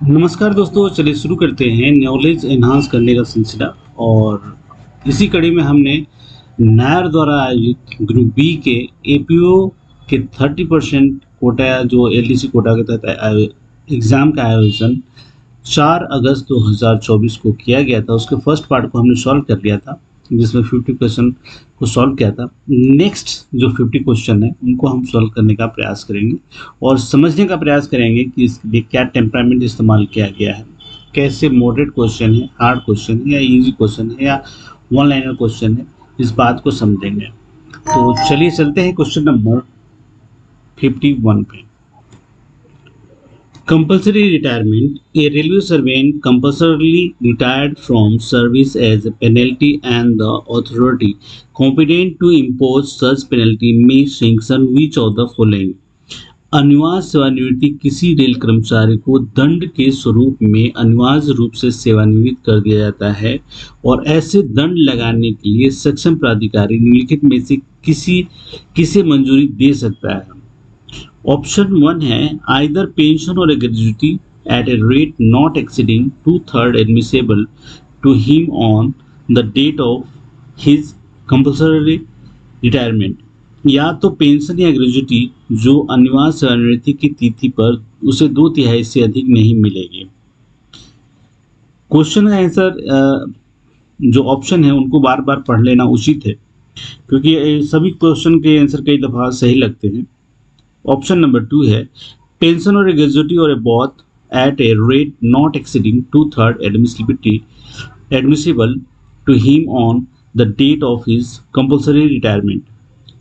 नमस्कार दोस्तों, चलिए शुरू करते हैं नॉलेज एनहांस करने का सिलसिला। और इसी कड़ी में हमने नायर द्वारा आयोजित ग्रुप बी के एपीओ के 30% कोटा जो एलडीसी कोटा के तहत एग्ज़ाम का आयोजन 4 अगस्त 2024 को किया गया था। उसके फर्स्ट पार्ट को हमने सॉल्व कर लिया था, जिसमें 50 क्वेश्चन को सॉल्व किया था। नेक्स्ट जो 50 क्वेश्चन है उनको हम सॉल्व करने का प्रयास करेंगे और समझने का प्रयास करेंगे कि इसके लिए क्या टेम्परामेंट इस्तेमाल किया गया है, कैसे मॉडरेट क्वेश्चन है, हार्ड क्वेश्चन है या इजी क्वेश्चन है या वन लाइनर क्वेश्चन है, इस बात को समझेंगे। तो चलिए चलते हैं क्वेश्चन नंबर 51 पे। Compulsory retirement. A railway servant compulsorily retired from service as a penalty, and the authority competent to impose such penalty may sanction which of the following? अनिवार्य सेवानिवृत्ति किसी रेल कर्मचारी को दंड के स्वरूप में अनिवार्य रूप से सेवानिवृत्त कर दिया जाता है और ऐसे दंड लगाने के लिए सक्षम प्राधिकारी निम्नलिखित में से किसे मंजूरी दे सकता है? ऑप्शन 1 है आइदर पेंशन और gratuity at a rate not exceeding 2/3 admissible to him on the date of his compulsory retirement, या तो पेंशन या ग्रेजुटी जो अनिवार्य सेवानिवृत्ति की तिथि पर उसे 2/3 से अधिक नहीं मिलेगी। क्वेश्चन का आंसर जो ऑप्शन है उनको बार बार पढ़ लेना उचित है, क्योंकि सभी क्वेश्चन के आंसर कई दफा सही लगते हैं। ऑप्शन नंबर 2 है पेंशन और ग्रेजुटी और both at a rate not exceeding 2/3 admissible to him on the date of his compulsory retirement.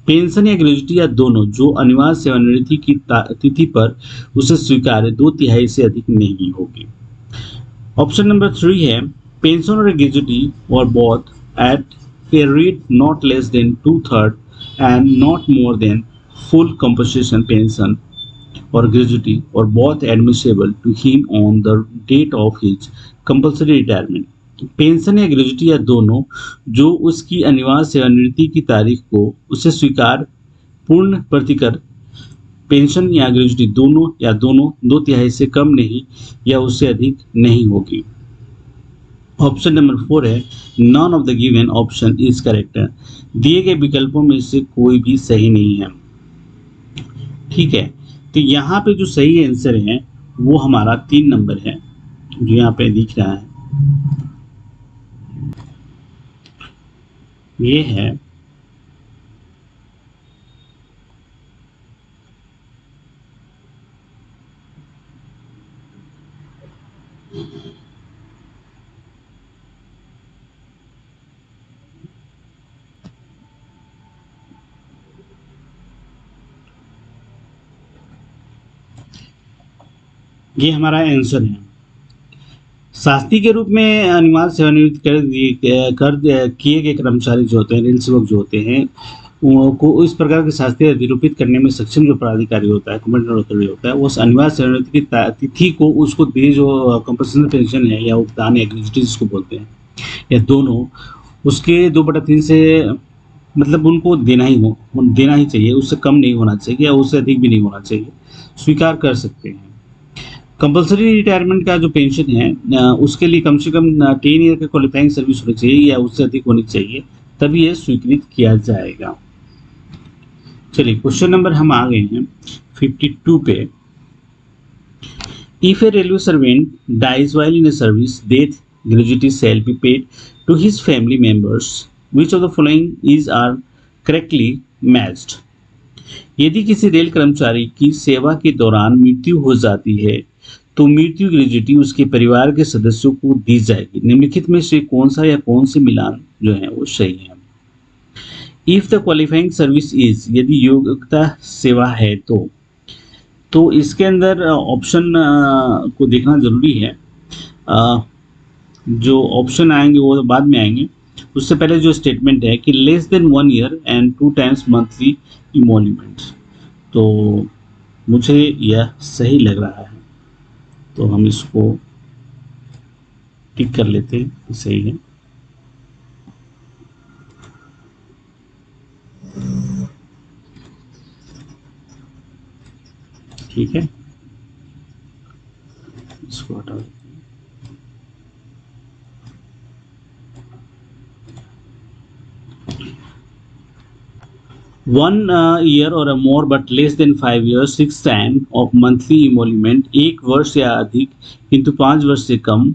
Pension या ग्रेजुटी या दोनों जो अनिवार्य सेवानिवृत्ति की तिथि पर उसे स्वीकार्य 2/3 से अधिक नहीं होगी। ऑप्शन नंबर 3 है पेंशन और ग्रेजुटी और both at a rate not less than 2/3 and not more than full compensation pension or gratuity or both admissible to him on the date of his compulsory retirement। Pension या gratuity या दोनों जो उसकी अनिवार्य सेवानिवृत्ति की तारीख को उसे स्वीकार पूर्ण प्रतिकर पेंशन या ग्रेजुटी दोनों या दोनों 2/3 से कम नहीं या उससे अधिक नहीं होगी। ऑप्शन नंबर 4 है none of the given option is correct. दिए गए विकल्पों में से कोई भी सही नहीं है। ठीक है, तो यहाँ पे जो सही आंसर है वो हमारा 3 नंबर है, जो यहाँ पे दिख रहा है ये है ये हमारा आंसर है। शास्त्री के रूप में अनिवार्य सेवानिवृत्त किए गए कर्मचारी जो होते हैं, रेल सेवक जो होते हैं, को इस प्रकार के शास्त्री निरूपित करने में सक्षम जो प्राधिकारी होता है, कमांडर अथॉरिटी होता है, वो अनिवार्य सेवानिवृत्ति की तिथि को उसको दे जो कंपल्सरी पेंशन है या भुगतान या ग्रेजुटी जिसको बोलते हैं, या दोनों उसके 2/3 से मतलब उनको देना ही चाहिए, उससे कम नहीं होना चाहिए या उससे अधिक भी नहीं होना चाहिए, स्वीकार कर सकते हैं। कंपल्सरी रिटायरमेंट का जो पेंशन है उसके लिए कम से कम 10 ईयर का क्वालिफाइंग सर्विस होनी चाहिए या उससे अधिक होनी चाहिए, तभी ये स्वीकृत किया जाएगा। चलिए क्वेश्चन नंबर हम आ गए हैं 52 पे। If a railway servant dies while in a service, death gratuity shall be paid to his family members, which of the following is are correctly matched. यदि किसी रेल कर्मचारी की सेवा के दौरान मृत्यु हो जाती है तो मृत्यु ग्रेजुटी उसके परिवार के सदस्यों को दी जाएगी। निम्नलिखित में से कौन सा या कौन से मिलान जो है वो सही है? If the qualifying service is, यदि योग्यता सेवा है तो इसके अंदर ऑप्शन को देखना जरूरी है। जो ऑप्शन आएंगे वो बाद में आएंगे। उससे पहले जो स्टेटमेंट है कि less than 1 year and 2 times monthly emolument, तो मुझे यह सही लग रहा है, तो हम इसको टिक कर लेते हैं, सही है। ठीक है, इसको हटा देते हैं। 1 year or a more but less than 5 years 6 time of monthly emolument, 1 वर्ष या अधिक किंतु 5 वर्ष से कम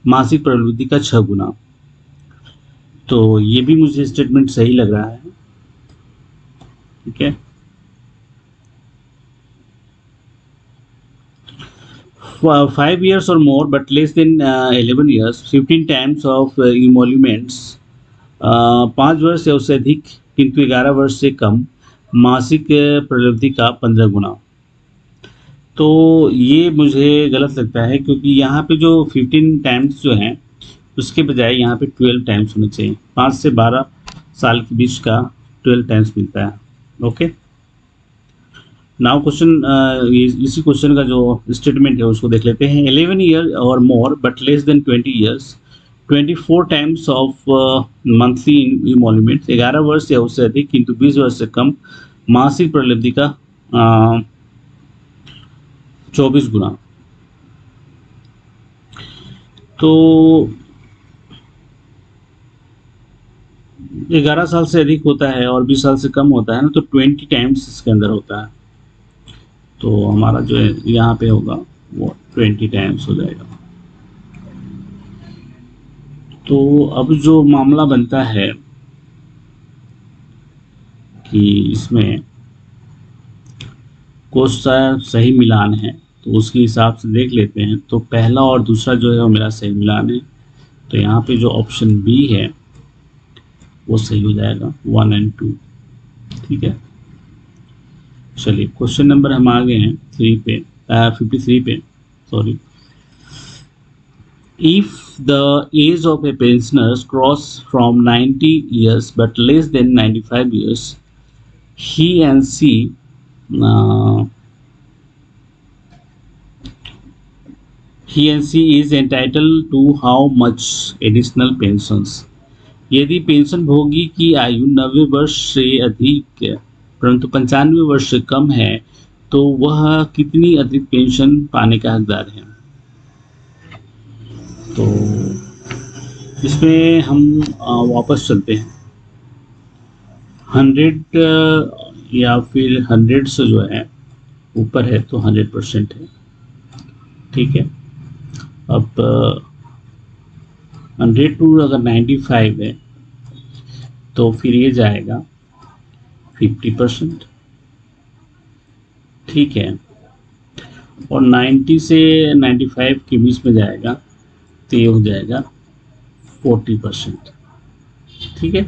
मासिक प्रवृत्ति का 6 गुना। तो ये भी मुझे स्टेटमेंट सही लग रहा है। ठीक है, 5 years or more but less than 11 years 15 times of emoluments, 5 वर्ष या उससे अधिक किंतु 11 वर्ष से कम मासिक प्रवृत्ति का 15 गुना। तो ये मुझे गलत लगता है, क्योंकि यहाँ पे जो 15 टाइम्स जो हैं उसके बजाय यहाँ पे 12 टाइम्स होने चाहिए। 5 से 12 साल के बीच का 12 टाइम्स मिलता है। ओके, नाउ क्वेश्चन, इसी क्वेश्चन का जो स्टेटमेंट है उसको देख लेते हैं। 11 year or more but less than 20 years 24 times of monthly emolument, 11 वर्ष या उससे अधिक किंतु 20 वर्ष से कम मासिक प्रलब्धि का 24 गुना। तो 11 साल से अधिक होता है और 20 साल से कम होता है ना, तो 20 टाइम्स इसके अंदर होता है। तो हमारा जो है यहाँ पे होगा वो 20 टाइम्स हो जाएगा। तो अब जो मामला बनता है कि इसमें कौन सा सही मिलान है, तो उसके हिसाब से देख लेते हैं। तो पहला और दूसरा जो है वो मेरा सही मिलान है। तो यहाँ पे जो ऑप्शन बी है वो सही हो जाएगा, 1 और 2। ठीक है, चलिए क्वेश्चन नंबर हम आ गए हैं 53 पे, sorry. If the age of a pensioner cross from 90 years but less than 95 years, he and she is entitled to how much additional pensions? यदि पेंशन भोगी की आयु 90 वर्ष से अधिक परंतु 95 वर्ष से कम है तो वह कितनी अतिरिक्त पेंशन पाने का हकदार है? तो इसमें हम वापस चलते हैं। 100 या फिर 100 से जो है ऊपर है तो 100% है। ठीक है, अब 100 टू अगर 95 है तो फिर ये जाएगा 50%। ठीक है, और 90 से 95 के बीच में जाएगा तो ये हो जाएगा 40%। ठीक है,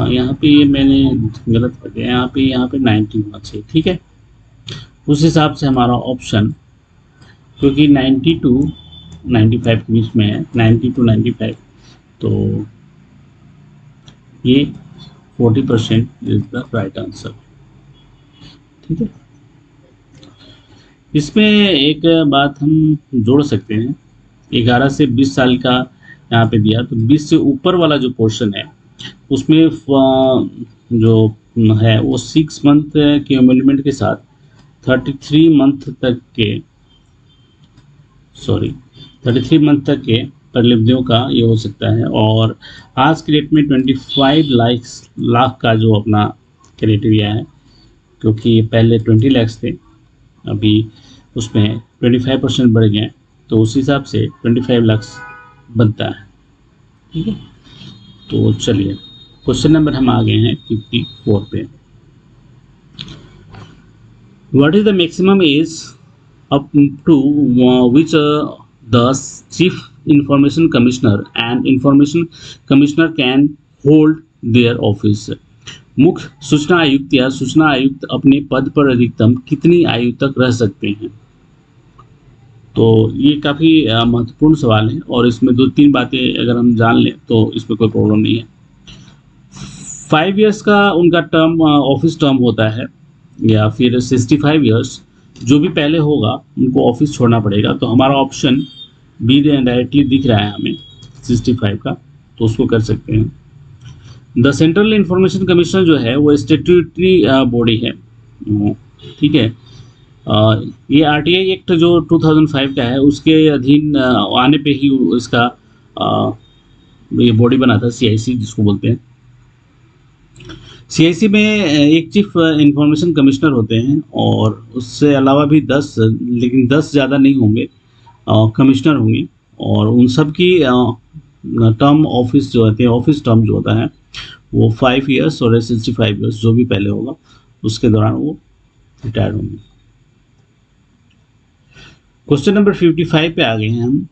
यहाँ पे ये मैंने गलत कर दिया, यहाँ पे 90 होना चाहिए। ठीक है, उस हिसाब से हमारा ऑप्शन, क्योंकि 90 टू 95 के बीच में है, 90 टू 95, तो ये 40% इज द राइट आंसर। ठीक है, इसमें एक बात हम जोड़ सकते हैं। 11 से 20 साल का यहाँ पे दिया, तो 20 से ऊपर वाला जो पोर्शन है उसमें जो है वो 6 मंथ के एम्यूलमेंट के साथ 33 मंथ तक के 33 मंथ तक के परिलब्धियों का ये हो सकता है। और आज के डेट में 25 लाख का जो अपना क्राइटेरिया है, क्योंकि पहले 20 लाख थे, अभी उसमें 25% बढ़ गए, तो उस हिसाब से 25 लाख बनता है। ठीक है, तो चलिए क्वेश्चन नंबर हम आ गए हैं 54 पे। What is the maximum age up to which the chief information commissioner and information commissioner can hold their office? मुख्य सूचना आयुक्त या सूचना आयुक्त अपने पद पर अधिकतम कितनी आयु तक रह सकते हैं? तो ये काफ़ी महत्वपूर्ण सवाल है और इसमें 2-3 बातें अगर हम जान लें तो इसमें कोई प्रॉब्लम नहीं है। 5 इयर्स का उनका टर्म ऑफिस टर्म होता है, या फिर 65 इयर्स, जो भी पहले होगा उनको ऑफिस छोड़ना पड़ेगा। तो हमारा ऑप्शन बी डायरेक्टली दिख रहा है हमें 65 का, तो उसको कर सकते हैं। द सेंट्रल इंफॉर्मेशन कमीशन जो है वो स्टेट्यूटरी बॉडी है, ठीक है। ये आरटीआई एक्ट जो 2005 का है उसके अधीन आने पे ही इसका ये बॉडी बना था, सीआईसी जिसको बोलते हैं। सीआईसी में एक चीफ इंफॉर्मेशन कमिश्नर होते हैं और उससे अलावा भी 10, लेकिन 10 ज़्यादा नहीं होंगे, कमिश्नर होंगे, और उन सब की टर्म ऑफिस जो होते हैं, ऑफिस टर्म जो होता है वो 5 ईयर्स और 65 ईयर्स जो भी पहले होगा उसके दौरान वो रिटायर होंगे। क्वेश्चन नंबर 55 पे आ गए हैं हम।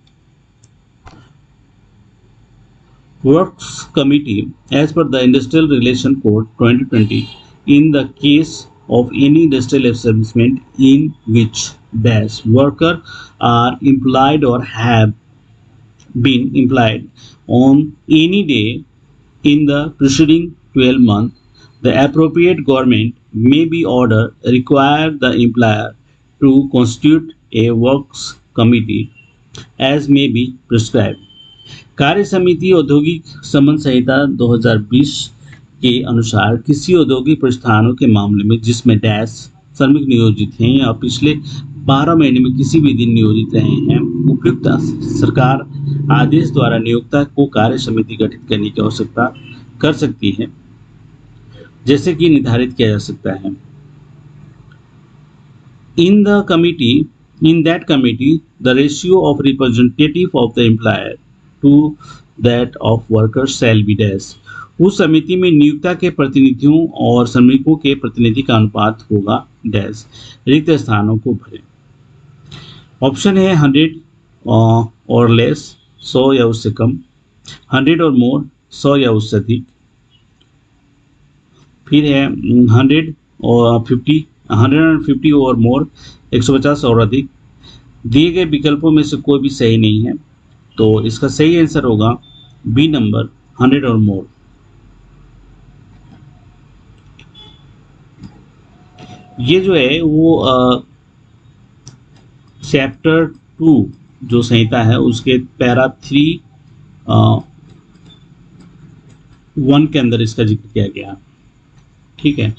Works Committee, as per the Industrial Relation Code 2020, in the case of any industrial establishment in which dash worker are employed or have been employed on any day in the preceding 12 months, the appropriate government may be ordered require the employer to constitute a works committee as may be prescribed. कार्य समिति औद्योगिक संबंध संहिता 2020 के अनुसार किसी औद्योगिक प्रतिष्ठानों के मामले में जिसमें डैश श्रमिक नियोजित हैं या पिछले 12 महीने में किसी भी दिन नियोजित रहे हैं, उपयुक्त सरकार आदेश द्वारा नियोक्ता को कार्य समिति गठित करने की आवश्यकता कर सकती है, जैसे कि निर्धारित किया जा सकता है। In that committee, the ratio of representative of the employer to that of workers shall be dash. उस समिति में नियोक्ता के प्रतिनिधियों और श्रमिकों के प्रतिनिधि का अनुपात होगा डैश। रिक्त स्थानों को भरें। ऑप्शन है 100 और लेस, 100 या उससे कम, 100 और मोर, 100 या उससे अधिक, फिर है 100 और 50, 150 और मोर, 150 और अधिक। दिए गए विकल्पों में से कोई भी सही नहीं है, तो इसका सही आंसर होगा बी नंबर, 100 और मोर। ये जो है वो चैप्टर 2 जो संहिता है उसके पैरा 3(1) के अंदर इसका जिक्र किया गया। ठीक है,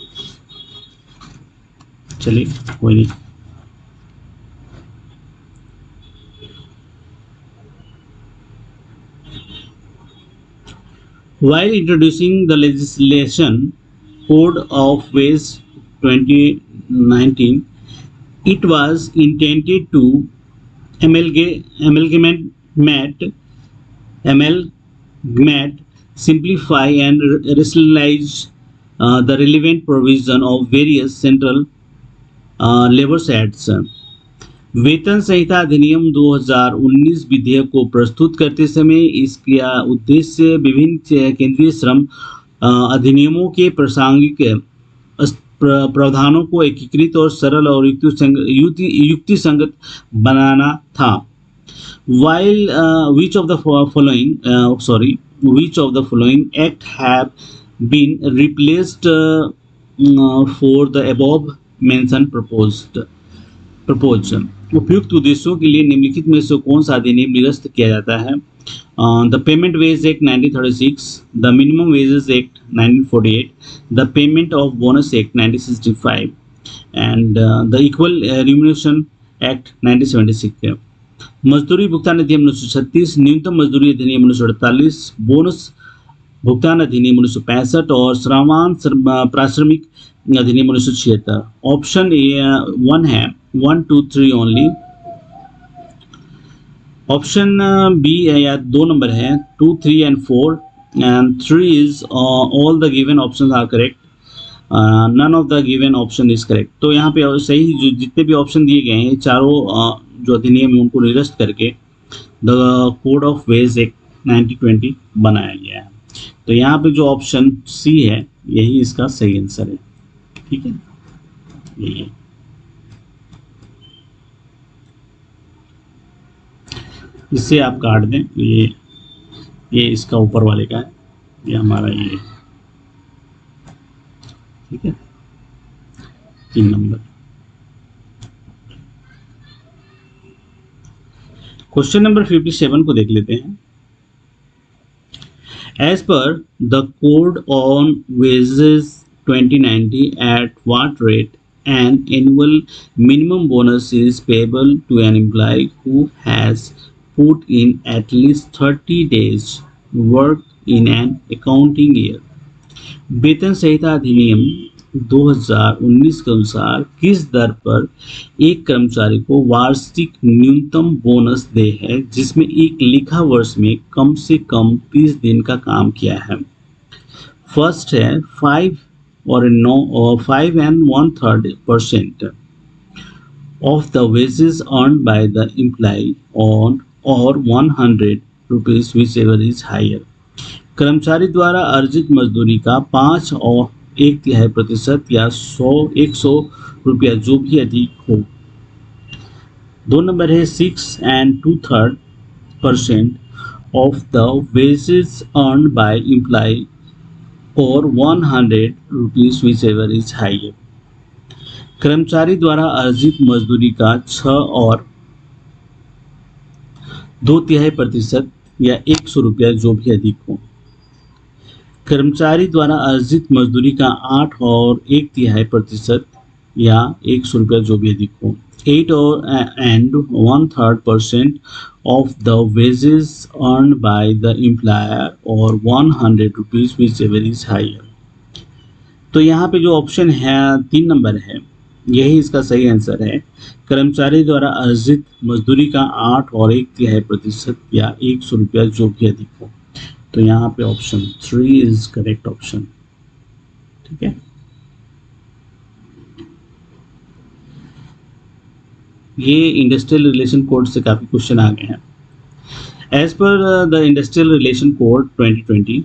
चलिए कोई नहीं। While introducing the legislation Code of Ways 2019, it was intended to amalgamate, simplify and rationalize the relevant provision of various central labor acts. वेतन संहिता अधिनियम 2019 विधेयक को प्रस्तुत करते समय इसका उद्देश्य विभिन्न केंद्रीय श्रम अधिनियमों के प्रासंगिक प्रावधानों को एकीकृत और सरल और युक्तिसंगत बनाना था। While which of the following act have been replaced for the above mentioned proposed? उपयुक्त उद्देश्यों के लिए निम्नलिखित में से कौन सा अधिनियम निरस्त किया जाता है? The payment wage act 1936, the minimum wages act 1948, the payment of bonus act 1965 and the equal remuneration act 1976। मजदूरी भुगतान अधिनियम 1936, न्यूनतम मजदूरी अधिनियम 1948, बोनस भुगतान अधिनियम 1965 और श्रमवान प्राश्रमिक अधिनियम 1976। ऑप्शन 1 है 1, 2, 3 ओनली। ऑप्शन बी या 2 नंबर है 2, 3 and 4 and 3 is all the given options are correct, none of the given option is correct. तो यहाँ पे सही जो जितने भी ऑप्शन दिए गए हैं चारों जो अधिनियम है उनको निरस्त करके the code of wage act 1920 बनाया गया है। तो यहाँ पे जो ऑप्शन सी है यही इसका सही आंसर है। ठीक है, यही इससे आप काट दें। ये इसका ऊपर वाले का है, ये हमारा ये। ठीक है, 3 नंबर। क्वेश्चन नंबर 57 को देख लेते हैं। As per the Code on Wages 2090, at what rate an annual minimum bonus is payable to an employee who has put in at least 30 days work in an accounting year. वेतन संहिता अधिनियम 2019 के अनुसार किस दर पर एक कर्मचारी को वार्षिक न्यूनतम बोनस दे है जिसमें एक लिखा वर्ष में कम से कम 30 दिन का काम किया है। फर्स्ट है 5.1/3% of the wages earned by the employee on or 100 rupees whichever is higher। कर्मचारी द्वारा अर्जित मजदूरी का 5.1/3% या 100 रुपया जो भी अधिक हो। 2 नंबर है 6.2/3% of the wages earned by employee or 100 rupees whichever is higher। कर्मचारी द्वारा अर्जित मजदूरी का 6 और 2/3% या 100 रुपया जो भी अधिक हो। कर्मचारी द्वारा अर्जित मजदूरी का 8 और 1/3% या 100 रुपया जो भी अधिक हो। 8.1/3% of the wages earned by the employer or 100 rupees whichever is higher। तो यहाँ पे जो ऑप्शन है 3 नंबर है यही इसका सही आंसर है। कर्मचारी द्वारा अर्जित मजदूरी का 8 और 1/3% या 100 रुपया जो भी अधिक हो। तो यहाँ पे ऑप्शन 3 इज करेक्ट ऑप्शन। ठीक है, ये इंडस्ट्रियल रिलेशन कोड से काफी क्वेश्चन आ गए हैं। As per the industrial relation code 2020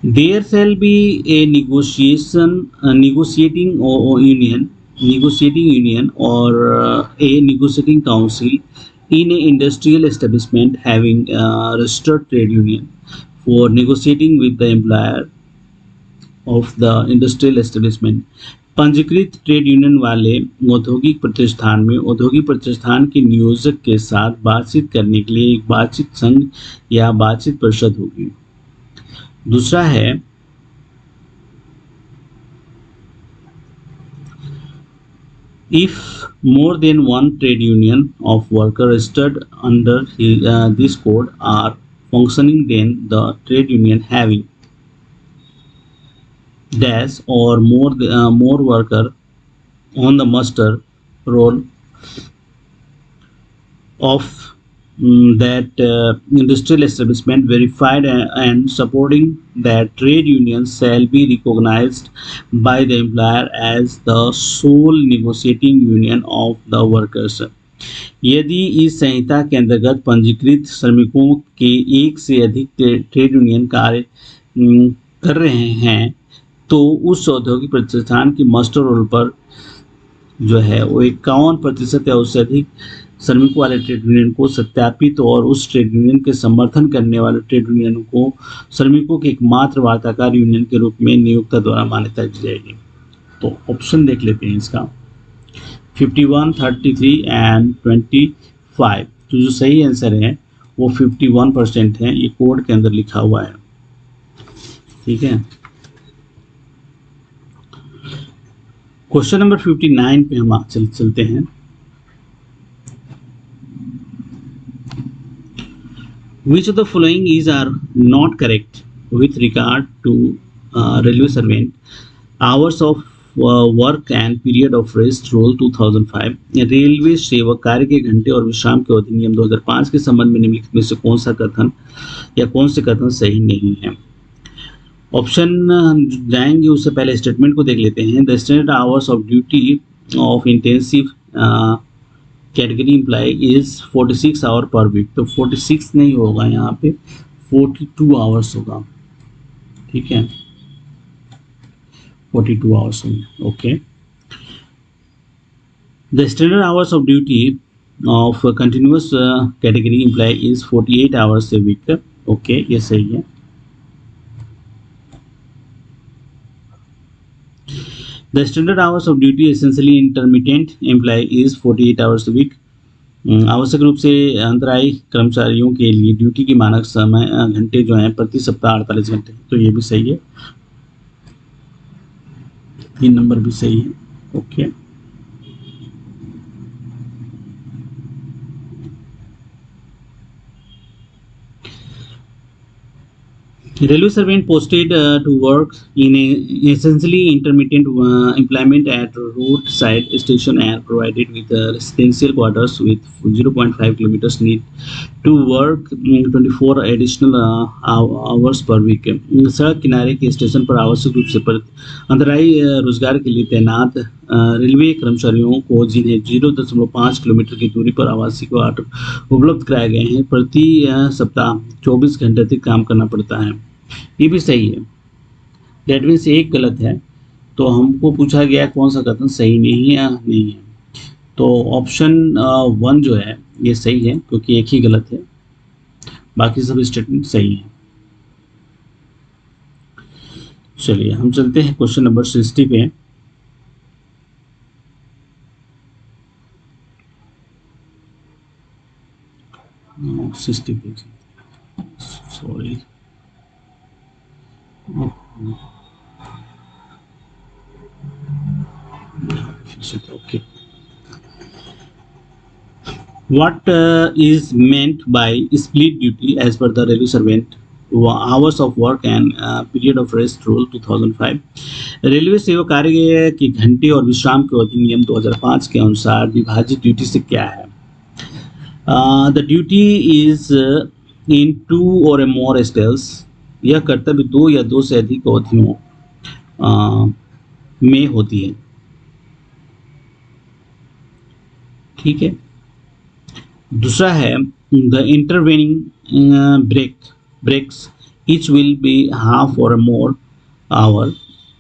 there shall be a negotiating union or a negotiating council in an industrial establishment having a registered trade union for negotiating with the employer of the industrial establishment। पंजीकृत trade union वाले औद्योगिक प्रतिष्ठान में औद्योगिक प्रतिष्ठान के नियोजक के साथ बातचीत करने के लिए एक बातचीत संघ या बातचीत परिषद होगी। दूसरा है if more than one trade union of worker registered under this code are functioning then the trade union having dash or more worker on the muster roll of that industrial establishment verified and supporting that trade union shall be recognized by the employer as the sole negotiating union of the workers। यदि इस संहिता के अंतर्गत पंजीकृत श्रमिकों के एक से अधिक ट्रेड यूनियन कार्य कर रहे हैं तो उस औद्योगिक प्रतिष्ठान की मास्टर रोल पर जो है वो 51% या उससे अधिक श्रमिकों वाले ट्रेड यूनियन को सत्यापित और उस ट्रेड यूनियन के समर्थन करने वाले ट्रेड यूनियन को श्रमिकों के एकमात्र वार्ताकार यूनियन के रूप में नियोक्ता द्वारा मान्यता दी जाएगी। तो ऑप्शन देख लेते हैं इसका 51, 33 एंड 25। तो जो सही आंसर है वो 51% है, ये कोड के अंदर लिखा हुआ है। ठीक है, क्वेश्चन नंबर 59 पे हम चलते हैं। Which of the following is are not correct with regard to railway servant hours of work and period of rest rule 2005। Railway सेवक कार्य के घंटे और विश्राम के अधिनियम 2005 के संबंध में निम्नलिखित में से कौन सा कथन या कौन से कथन सही नहीं है। ऑप्शन जाएंगे उससे पहले स्टेटमेंट को देख लेते हैं। The standard hours of duty of intensive category employee is 46 hour per week. तो 46 नहीं होगा, यहाँ पे 42 आवर्स होगा। ठीक है, 42 आवर्स होंगे। Okay, the standard hours of duty of continuous category employee is 48 hours a week. Okay, ये सही है। The standard hours of duty essentially intermittent employee is 48 hours a week। आवश्यक रूप से अंतरायी कर्मचारियों के लिए ड्यूटी की मानक समय घंटे जो हैं प्रति सप्ताह 48 घंटे। तो ये भी सही है। 3 नंबर भी सही है। Okay. Railway servant posted to work in a essentially intermittent employment at roadside station and provided with residential quarters with 0.5 kilometers need to work 24 additional hours per week। सड़क किनारे के स्टेशन पर आवश्यक रूप से अंतरायी रोजगार के लिए तैनात रेलवे कर्मचारियों को जिन्हें 0.5 किलोमीटर की दूरी पर आवासीय क्वार्टर उपलब्ध कराए गए हैं प्रति सप्ताह 24 घंटे तक काम करना पड़ता है। ये भी सही है। डेट मीन्स एक गलत है, तो हमको पूछा गया कौन सा कथन सही नहीं है नहीं है। तो ऑप्शन 1 जो है ये सही है क्योंकि एक ही गलत है, बाकी सब स्टेटमेंट सही है। चलिए हम चलते हैं क्वेश्चन नंबर 60 पे। Sorry, okay. What is meant by split duty as per the railway servant hours of work and period of rest rule 2005? Railway सेवा कार्य की घंटे और विश्राम के अधिनियम 2005 के अनुसार विभाजित ड्यूटी से क्या है? The duty is in 2 or more spells. यह कर्तव्य 2 या 2 से अधिक अवधियों में होती है। ठीक है। दूसरा है the intervening breaks each will be half or more hour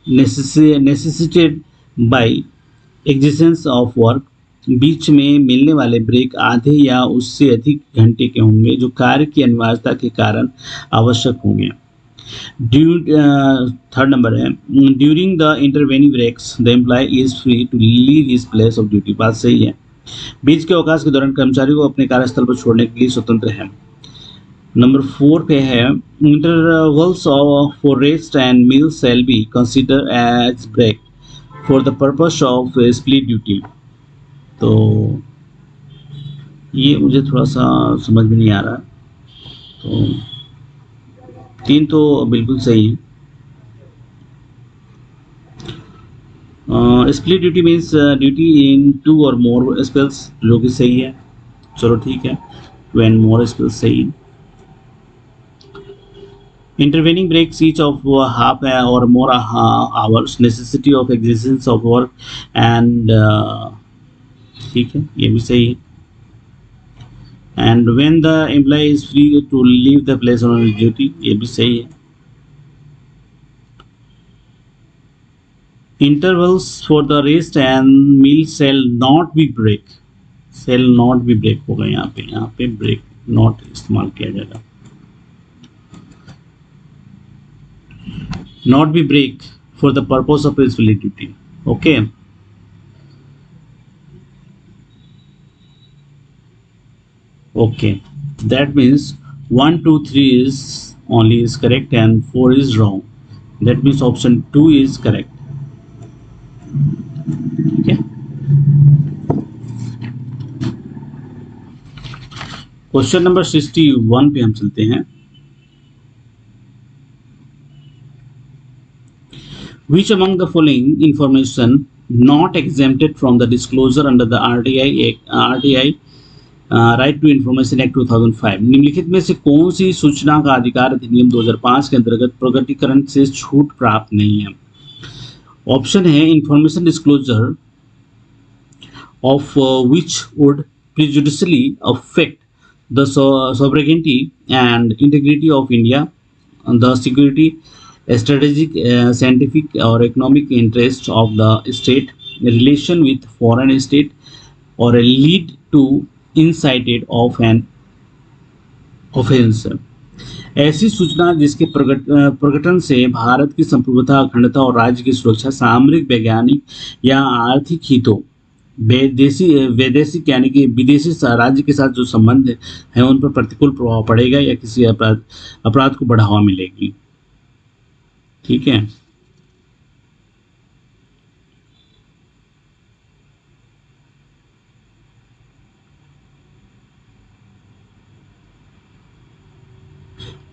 necessitated by existence of work. बीच में मिलने वाले ब्रेक आधे या उससे अधिक घंटे के होंगे जो कार्य की अनिवार्यता के कारण आवश्यक होंगे। थर्ड नंबर है during the intervening breaks the employ is free to leave his place of duty. बात सही है। बीच के अवकाश के दौरान कर्मचारी को अपने कार्यस्थल पर छोड़ने के लिए स्वतंत्र है। नंबर 4 पे है intervals for rest and meal shall be consider as break for the purpose of split duty. तो ये मुझे थोड़ा सा समझ में नहीं आ रहा, तो 3 तो बिल्कुल सही है। Split duty means duty in 2 or more spells, जो कि सही है। चलो ठीक है, 2 and more स्पेल्स सही है। Intervening breaks each of half or more hours necessity of existence of work and, ठीक है ये भी सही है। And when the employ is free to leave the place on duty, ये भी सही है। Intervals for the rest and meal shall not be break होगा यहाँ पे break not इस्तेमाल किया जाएगा। not be break for the purpose of split duty। okay, that means 1 2 3 is only is correct and 4 is wrong। that means option 2 is correct। ठीक है। Question number 61 पे हम चलते हैं। Which among the following information not exempted from the disclosure under the RTI Right to Information Act 2005? निम्नलिखित में से कौन सी सूचना का अधिकार अधिनियम 2005 के अंतर्गत प्रकटीकरण से छूट प्राप्त नहीं है? ऑप्शन है information disclosure of which would prejudicially affect the sovereignty and integrity of India, the security, strategic, scientific or economic interests of the state, relation with foreign state, or lead to incited of an offense। ऐसी सूचना जिसके प्रकटन से भारत की संप्रभुता, अखंडता और राज्य की सुरक्षा, सामरिक, वैज्ञानिक या आर्थिक हितों, वैदेशिक यानी कि विदेशी राज्य के साथ जो संबंध है उन पर प्रतिकूल प्रभाव पड़ेगा या किसी अपराध को बढ़ावा मिलेगी। ठीक है।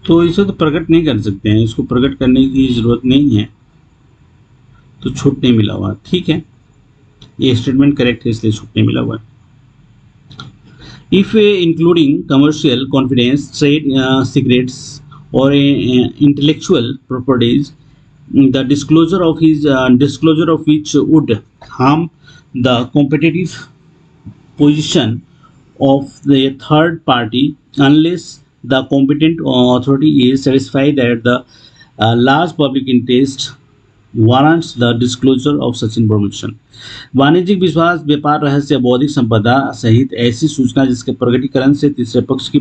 तो इसे तो प्रकट नहीं कर सकते हैं, इसको प्रकट करने की जरूरत नहीं है, तो छूट नहीं मिला हुआ। ठीक है, ये स्टेटमेंट करेक्ट है, इसलिए छूट नहीं मिला हुआ है। If including commercial confidence, trade secrets, or intellectual properties, the disclosure of which would harm the competitive position of the third party, unless the competent authority is satisfied that the large public interest warrants the disclosure of such information. वाणिज्यिक विश्वास, व्यापार रहस्य, बौद्धिक संपदा सहित ऐसी सूचना जिसके प्रकटीकरण से तीसरे पक्ष की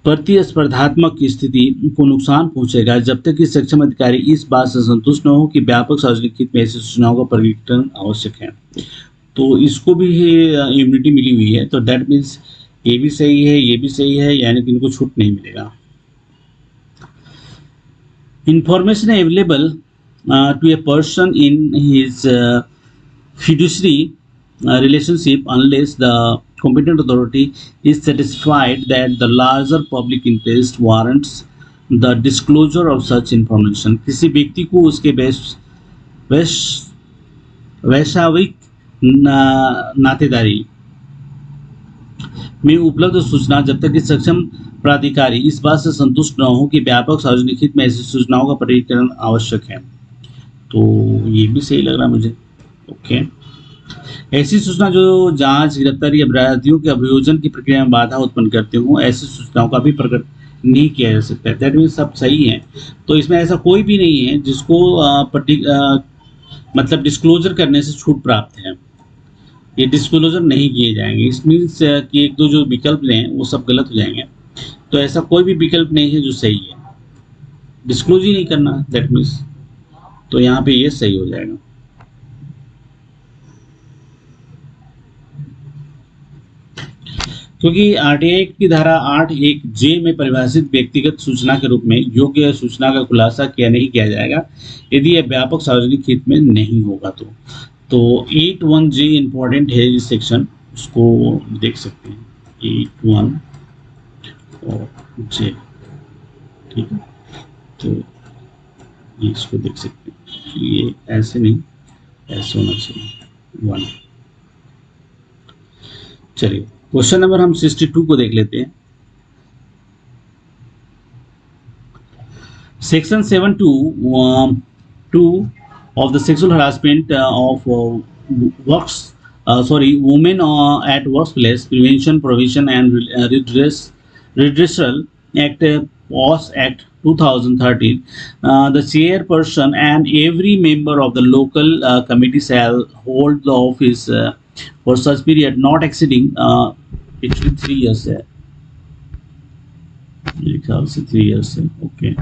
प्रतिस्पर्धात्मक स्थिति को नुकसान पहुंचेगा, जब तक कि सक्षम अधिकारी इस बात से संतुष्ट न हो कि व्यापक सार्वजनिक हित में ऐसी सूचनाओं का प्रकटीकरण आवश्यक है। तो इसको भी इम्यूनिटी मिली हुई है, तो दैट मीन्स ये भी सही है, ये भी सही है, यानी कि इनको छूट नहीं मिलेगा। Information available to a person in his fiduciary relationship, unless the competent authority is satisfied that the larger public interest warrants the disclosure of such information. किसी व्यक्ति को उसके वैश्विक नातेदारी में उपलब्ध सूचना, जब तक कि सक्षम प्राधिकारी इस बात से संतुष्ट न हो कि व्यापक सार्वजनिक हित में ऐसी सूचनाओं का प्रकटीकरण आवश्यक है। तो ये भी सही लग रहा है मुझे। ओके, ऐसी सूचना जो जांच, गिरफ्तारी, अपराधियों के अभियोजन की प्रक्रिया में बाधा उत्पन्न करते हो, ऐसी सूचनाओं का भी प्रकट नहीं किया जा सकता है। दैट मीन्स सब सही है। तो इसमें ऐसा कोई भी नहीं है जिसको मतलब डिस्क्लोजर करने से छूट प्राप्त है। ये डिस्क्लोजर नहीं किए जाएंगे। इस मीन्स कि एक दो जो विकल्प हैं वो सब गलत हो जाएंगे। तो ऐसा कोई भी विकल्प नहीं है जो सही है, डिस्क्लोज ही नहीं करना, दैट मीन्स। तो यहाँ पे ये सही हो जाएगा। क्योंकि आरटीआई की धारा 8(1)(j) में परिभाषित व्यक्तिगत सूचना के रूप में योग्य सूचना का खुलासा किया नहीं किया जाएगा यदि यह व्यापक सार्वजनिक हित में नहीं होगा। तो 8(1)(j) इंपॉर्टेंट है इस सेक्शन, उसको देख सकते हैं 8(1)(j), ठीक है। तो ये इसको देख सकते हैं, ये ऐसे नहीं, ऐसे होना चाहिए 1। चलिए क्वेश्चन नंबर हम 62 को देख लेते हैं। Section 7(2) of the sexual harassment of women at workplace prevention, provision and redressal act, POS Act 2013, the chairperson and every member of the local committee shall hold the office for such period not exceeding actually 3 years है, मेरे ख्याल से 3 years है। Okay,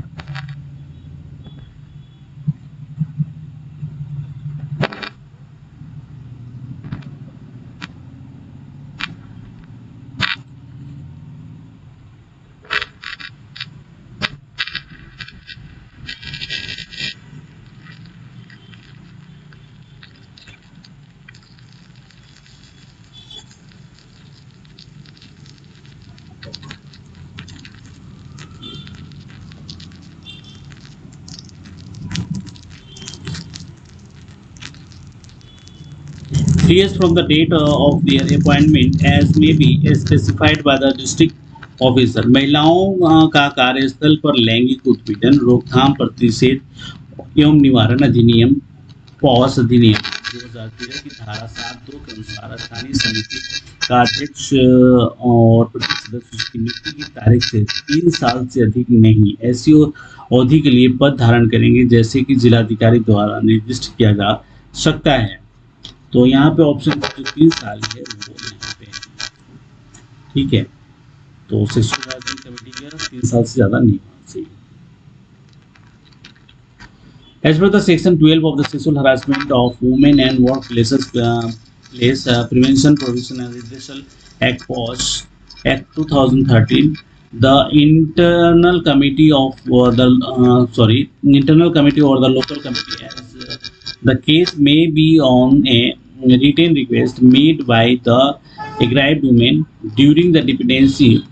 Three years from the date of their appointment, as may be specified by the district officer। महिलाओं का कार्यस्थल पर लैंगिक उत्पीड़न रोकथाम, प्रतिषेध एवं निवारण अधिनियम, पॉस अधिनियम 2013 की धारा 7(2) के अनुसार स्थानीय समिति का अध्यक्ष और प्रत्येक सदस्य उसकी नियुक्ति की तारीख से 3 साल से अधिक नहीं ऐसी अवधि के लिए पद धारण करेंगे, जैसे कि जिलाधिकारी द्वारा निर्दिष्ट किया जा सकता है। तो यहाँ पे ऑप्शन जो 3 साल है वो यहाँ पे है, ठीक है। तो सेक्शन कमेटी का 3 साल से ज़्यादा नहीं होना चाहिए। As per the section 12 of the Sexual Harassment of Women and Workplaces Prevention, Provision and Redressal Act, POS Act 2013, the internal committee or the local committee, as the case may be on a written request made by the aggrieved woman during the dependency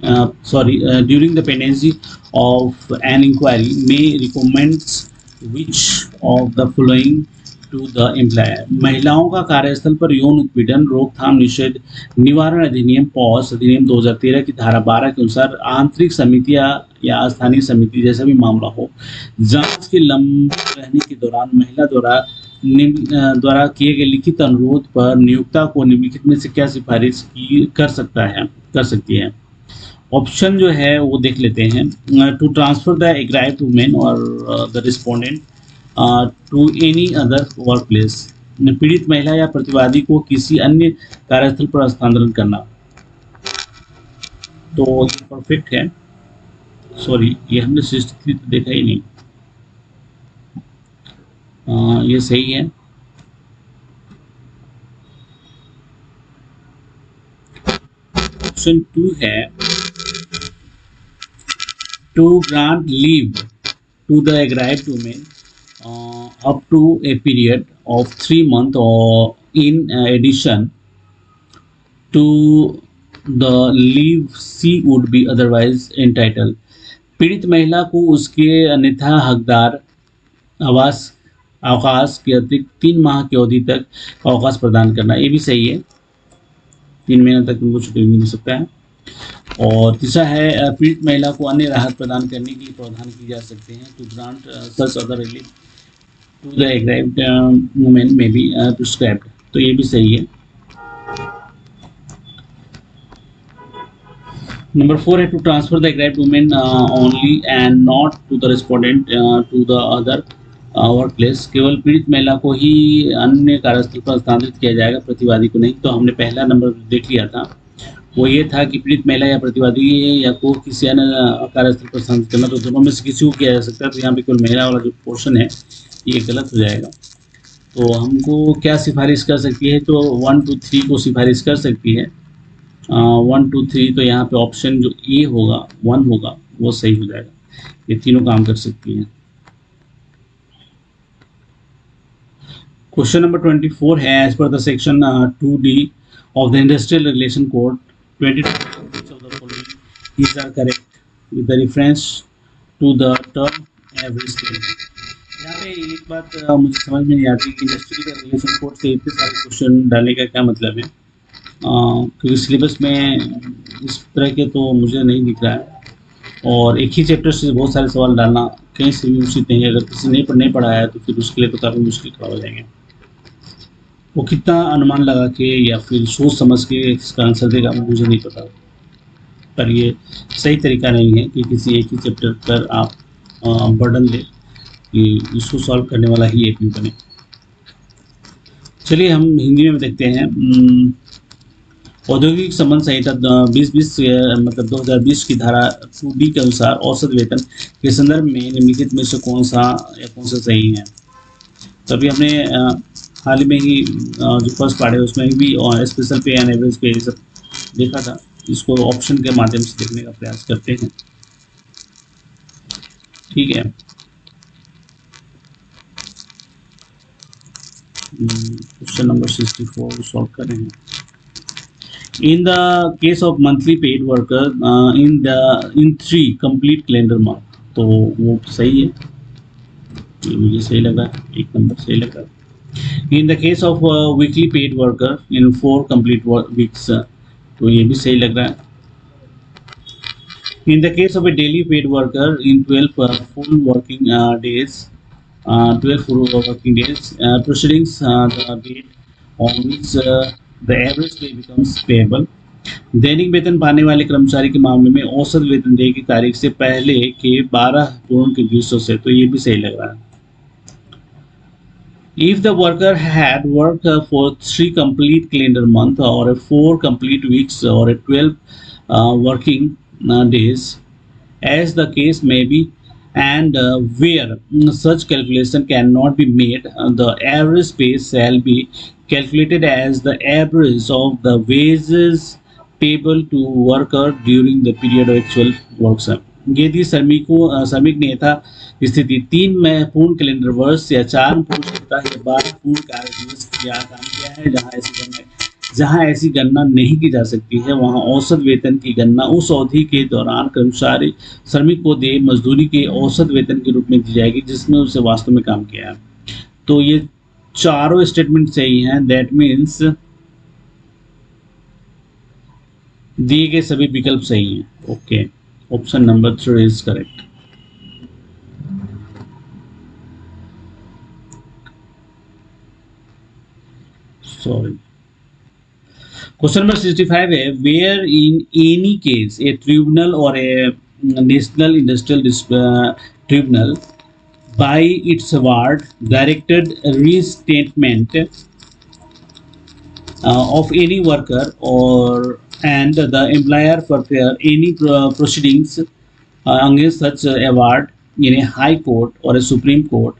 during the pendency of an inquiry may recommends which of the following to the employer. महिलाओं का कार्यस्थल पर यौन उत्पीड़न रोकथाम निषेध निवारण अधिनियम पॉस अधिनियम 2013 की धारा 12 के अनुसार आंतरिक समितियां या स्थानीय समिति जैसा भी मामला हो, जांच के लंबित रहने के दौरान महिला द्वारा किए गए लिखित अनुरोध पर नियोक्ता को निम्नलिखित में से क्या सिफारिश कर सकती है। ऑप्शन जो है वो देख लेते हैं। To transfer the aggrieved women और the respondent to any other work place, पीड़ित महिला या प्रतिवादी को किसी अन्य कार्यस्थल पर हस्तांतरण करना। तो ये परफेक्ट है। सॉरी, ये हमने 63 तो देखा ही नहीं। ये सही है। ऑप्शन 2 है to grant leave to the aggrieved women up to a period of 3 months or in addition to the leave she would be otherwise entitled, पीड़ित महिला को उसके अन्यथा हकदार अवकाश के अतिरिक्त 3 माह की अवधि तक अवकाश प्रदान करना। ये भी सही है, 3 महीने तक उनको छुट्टी मिल सकता है। और तीसरा है पीड़ित महिला को अन्य राहत प्रदान करने के लिए प्रावधान किए जा सकते हैं। To grant such other relief to the aggrieved women में भी प्रिस्क्राइब्ड। तो ये भी सही है। नंबर 4 है to transfer the aggrieved women only and not to the respondent to the other work place, केवल पीड़ित महिला को ही अन्य कार्यस्थल पर हस्तांतरित किया जाएगा, प्रतिवादी को नहीं। तो हमने पहला नंबर देख लिया था, वो ये था कि पीड़ित महिला या प्रतिवादी या को किसी अन्य कार्यस्थल पर हस्तांतरित करना, तो दोनों में से किसी को किया जा सकता है। तो यहाँ पे केवल महिला वाला जो पोर्शन है ये गलत हो जाएगा। तो हमको क्या सिफारिश कर सकती है? तो 1 2 3 को सिफारिश कर सकती है। 1 2 3, तो यहाँ पे ऑप्शन जो ए होगा 1 होगा वो सही हो जाएगा। ये तीनों काम कर सकती हैं। क्वेश्चन नंबर 24 है as per the section 2D of the Industrial Regulation Code 22, which of the following is are correct with the reference to the term average scale। यहाँ पे एक बात मुझे समझ में नहीं आती कि इंडस्ट्रियल रेगुलेशन कोड से इतने सारे क्वेश्चन डालने का क्या मतलब है, क्योंकि सिलेबस में इस तरह के तो मुझे नहीं दिख रहा है। और एक ही चैप्टर से बहुत सारे सवाल डालना कहीं से भी उचित नहीं है। अगर किसी ने नहीं पढ़ा है तो फिर उसके लिए तो काफ़ी मुश्किल खड़ा हो जाएंगे। वो कितना अनुमान लगा के या फिर सोच समझ के इसका आंसर देगा मुझे नहीं पता, पर ये सही तरीका नहीं है कि किसी एक ही चैप्टर पर आप बर्डन दें कि इसको सॉल्व करने वाला ही एक बने। चलिए हम हिंदी में देखते हैं। औद्योगिक संबंध संहिता 2020 मतलब 2020 की धारा 2D के अनुसार औसत वेतन के संदर्भ में निम्नलिखित में से कौन सा सही है। तो अभी हमने हाल में ही जो फर्स्ट पार्ट है उसमें भी स्पेशल पे एंड एवरेज पे सब देखा था। इसको ऑप्शन के माध्यम से देखने का प्रयास करते हैं। ठीक है, क्वेश्चन नंबर 64 सॉल्व कर रहे हैं। In the case of monthly paid worker in 3 complete calendar month, तो वो सही है, ये मुझे सही लगा, एक नंबर सही लगा। In the case of weekly paid worker in 4 complete weeks, तो ये भी सही लग रहा है। In the case of A daily paid worker in 12 full working days, 12 full working days proceedings the date on which the average pay becomes payable। दैनिक वेतन पाने वाले कर्मचारी के मामले में औसत वेतन देय की तारीख से पहले के 12 पूर्ण के दिवसों से, तो ये भी सही लग रहा है। If the worker had worked for 3 complete calendar month or 4 complete weeks or 12 working days, as the case may be, and where such calculation cannot be made, the average pay shall be calculated as the average of the wages payable to worker during the period of actual work। यदि श्रमिक ने यथा स्थिति 3 पूर्ण calendar वर्ष या 4 पूर्ण सप्ताह या 12 पूर्ण कार्य दिवस काम किया है, जहाँ ऐसे समय जहां ऐसी गणना नहीं की जा सकती है वहां औसत वेतन की गणना उस अवधि के दौरान कर्मचारी श्रमिक को दे मजदूरी के औसत वेतन के रूप में दी जाएगी जिसमें उसे वास्तव में काम किया है। तो ये चारों स्टेटमेंट सही हैं। दैट मीन्स दिए गए सभी विकल्प सही हैं। Okay, option number 3 is correct. Sorry. Question number 65 है, where in any case a tribunal or a national industrial tribunal by its award directed restatement of any worker or and the employer prepare any proceedings against such award in a high court or a supreme court,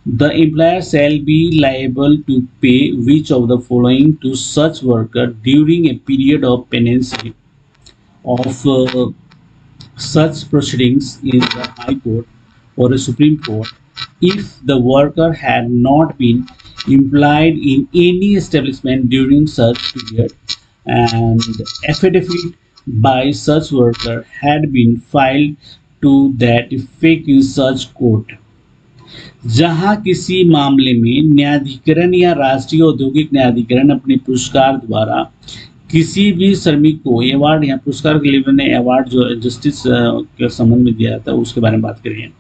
the employer shall be liable to pay which of the following to such worker during a period of pendency of such proceedings in the high court or a supreme court if the worker had not been employed in any establishment during such period and affidavit by such worker had been filed to that effect in such court। जहां किसी मामले में न्यायाधिकरण या राष्ट्रीय औद्योगिक न्यायाधिकरण अपने पुरस्कार द्वारा किसी भी श्रमिक को अवार्ड, यहाँ पुरस्कार के लिए मैंने अवार्ड जो जस्टिस के संबंध में दिया जाता है उसके बारे में बात करेंगे,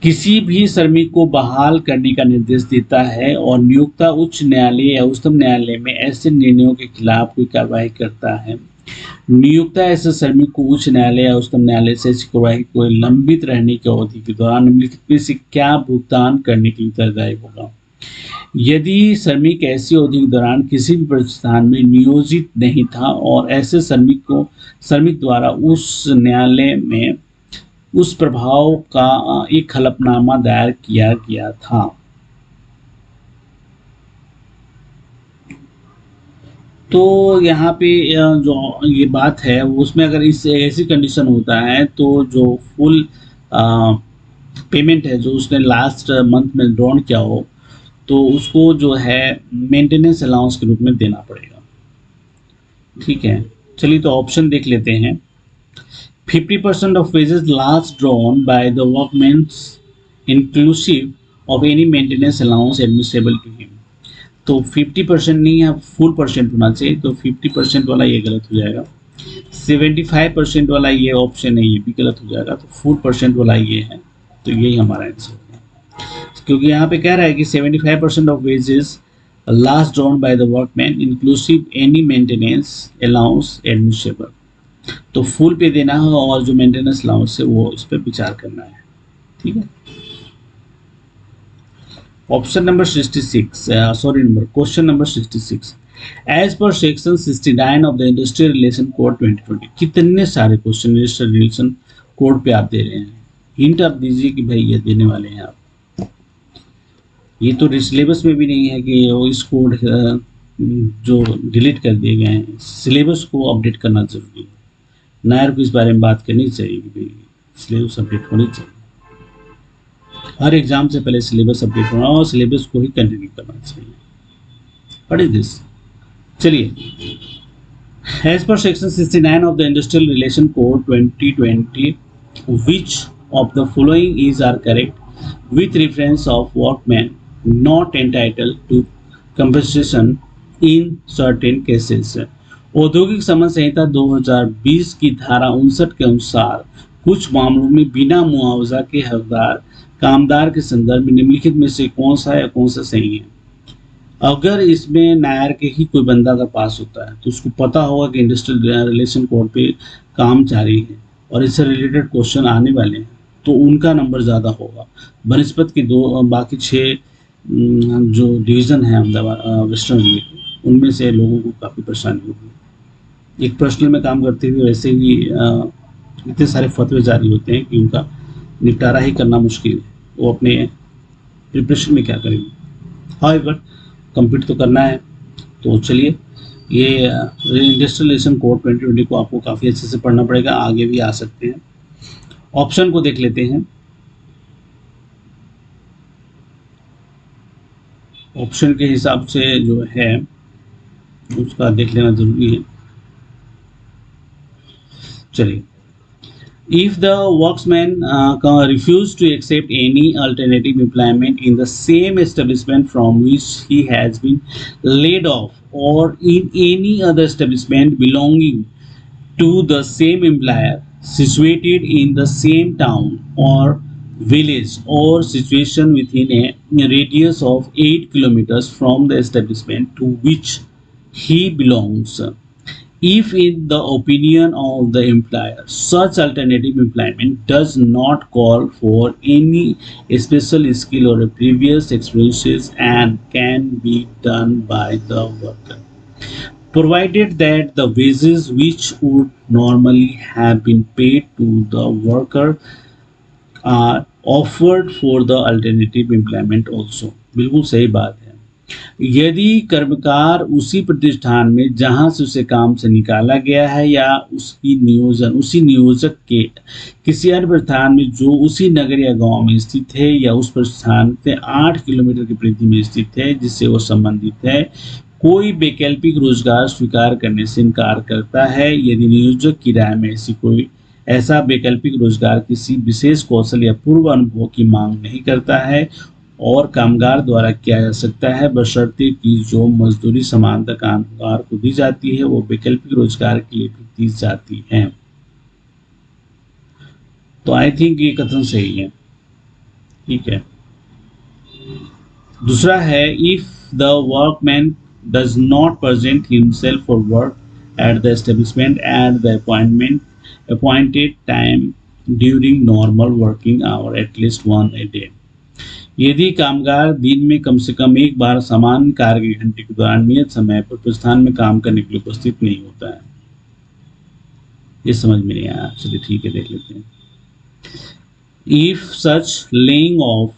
किसी भी श्रमिक को बहाल करने का निर्देश देता है और नियोक्ता उच्च न्यायालय या उच्चतम न्यायालय में ऐसे निर्णयों के खिलाफ कोई कार्रवाई करता है, नियोक्ता ऐसे श्रमिक को उच्च न्यायालय या उच्चतम न्यायालय से ऐसी कार्रवाई को लंबित रहने की अवधि के दौरान निम्नलिखित में से क्या भुगतान करने के लिए उत्तरदायी होगा। यदि श्रमिक ऐसी अवधि के दौरान किसी भी प्रतिष्ठान में नियोजित नहीं था और ऐसे श्रमिक द्वारा उस न्यायालय में उस प्रभाव का एक हलफनामा दायर किया गया था। तो यहाँ पे जो ये बात है उसमें अगर इस ऐसी कंडीशन होता है तो जो फुल पेमेंट है जो उसने लास्ट मंथ में ड्रॉन किया हो तो उसको जो है मेंटेनेंस अलाउंस के रूप में देना पड़ेगा। ठीक है, चलिए तो ऑप्शन देख लेते हैं। 50% of wages last drawn by the workmen inclusive of any maintenance allowance admissible to him। तो 50% नहीं है, फुल परसेंट होना चाहिए, तो 50% वाला ये गलत हो जाएगा। 75% वाला ये ऑप्शन है ये भी गलत हो जाएगा, तो फुल परसेंट वाला ये है, तो यही हमारा आंसर है। क्योंकि यहाँ पे कह रहा है कि 75% of wages last drawn by the workman inclusive any maintenance allowance admissible, तो फुल पे देना है और जो मेंटेनेंस अलाउंस है वो इस पर विचार करना है। ठीक है, option number 66 question number 66, as per section 69 of the industrial relation code 2020। कितने सारे क्वेश्चन इंडस्ट्रियल रिलेशन कोड पे आप दे रहे हैं, हिंट आप दीजिए कि भाई ये देने वाले हैं आप। ये तो सिलेबस में भी नहीं है कि वो इस कोड जो डिलीट कर दिए गए हैं, सिलेबस को अपडेट करना जरूरी है। नायर को इस बारे में बात करनी चाहिए कि भाई सिलेबस अपडेट होनी चाहिए, हर एग्जाम से पहले सिलेबस अपडेट होना और सिलेबस को ही कंटिन्यू करना चाहिए। What is this? चलिए, as per section 69 of the industrial relation code 2020 which of the following is are correct with reference of workman not entitled to compensation in certain cases. औद्योगिक संबंध संहिता 2020 की धारा 59 के अनुसार कुछ मामलों में बिना मुआवजा के हकदार कामदार के संदर्भ में निम्नलिखित में से कौन सा या कौन सा सही है। अगर इसमें नायर के ही कोई बंदा अगर पास होता है तो उसको पता होगा कि इंडस्ट्रियल रिलेशन कोड पे काम जारी है और इससे रिलेटेड क्वेश्चन आने वाले हैं, तो उनका नंबर ज़्यादा होगा बनस्पत के बाकी 6 जो डिवीज़न है अहमदाबाद वेस्टर्न रेलवे के, उनमें से लोगों को काफ़ी परेशानी होगी। एक पर्सनल में काम करते हुए वैसे ही इतने सारे फतवे जारी होते हैं कि उनका निपटारा ही करना मुश्किल है, वो अपने प्रिपरेशन में क्या करेंगे। हाउएवर कंप्लीट तो करना है, तो चलिए ये इंडस्ट्रियल रिलेशन कोड 2020 को आपको काफ़ी अच्छे से पढ़ना पड़ेगा, आगे भी आ सकते हैं। ऑप्शन को देख लेते हैं। ऑप्शन के हिसाब से जो है उसका देख लेना जरूरी है। चलिए, if the workman refuse to accept any alternative employment in the same establishment from which he has been laid off, or in any other establishment belonging to the same employer situated in the same town or village, or situation within a radius of 8 kilometers from the establishment to which he belongs, if in the opinion of the employer such alternative employment does not call for any special skill or previous experiences and can be done by the worker, provided that the wages which would normally have been paid to the worker are offered for the alternative employment also। बिल्कुल सही बात है। यदि कर्मकार उसी प्रतिष्ठान में जहां से उसे काम से निकाला गया है या उसी नियोजक के किसी अन्य प्रतिष्ठान में जो उसी नगर या गांव में स्थित है या उस प्रतिष्ठान से 8 किलोमीटर की परिधि में स्थित है जिससे वो संबंधित है, कोई वैकल्पिक रोजगार स्वीकार करने से इनकार करता है, यदि नियोजक की राय में ऐसा वैकल्पिक रोजगार किसी विशेष कौशल या पूर्व अनुभव की मांग नहीं करता है और कामगार द्वारा किया जा सकता है, बशर्ते कि जो मजदूरी समानता कामगार को दी जाती है वो वैकल्पिक रोजगार के लिए भी दी जाती है। तो आई थिंक ये कथन सही है। ठीक है, दूसरा है, if the workman does not present himself for work at the establishment at the appointed time during normal working hour at least one a day, यदि कामगार दिन में कम से कम एक बार समान कार्य के घंटे के दौरान नियत समय पर प्रतिष्ठान में काम करने के लिए उपस्थित नहीं होता है। ये समझ में नहीं आया, चलिए ठीक है, देख लेते हैं। If such laying off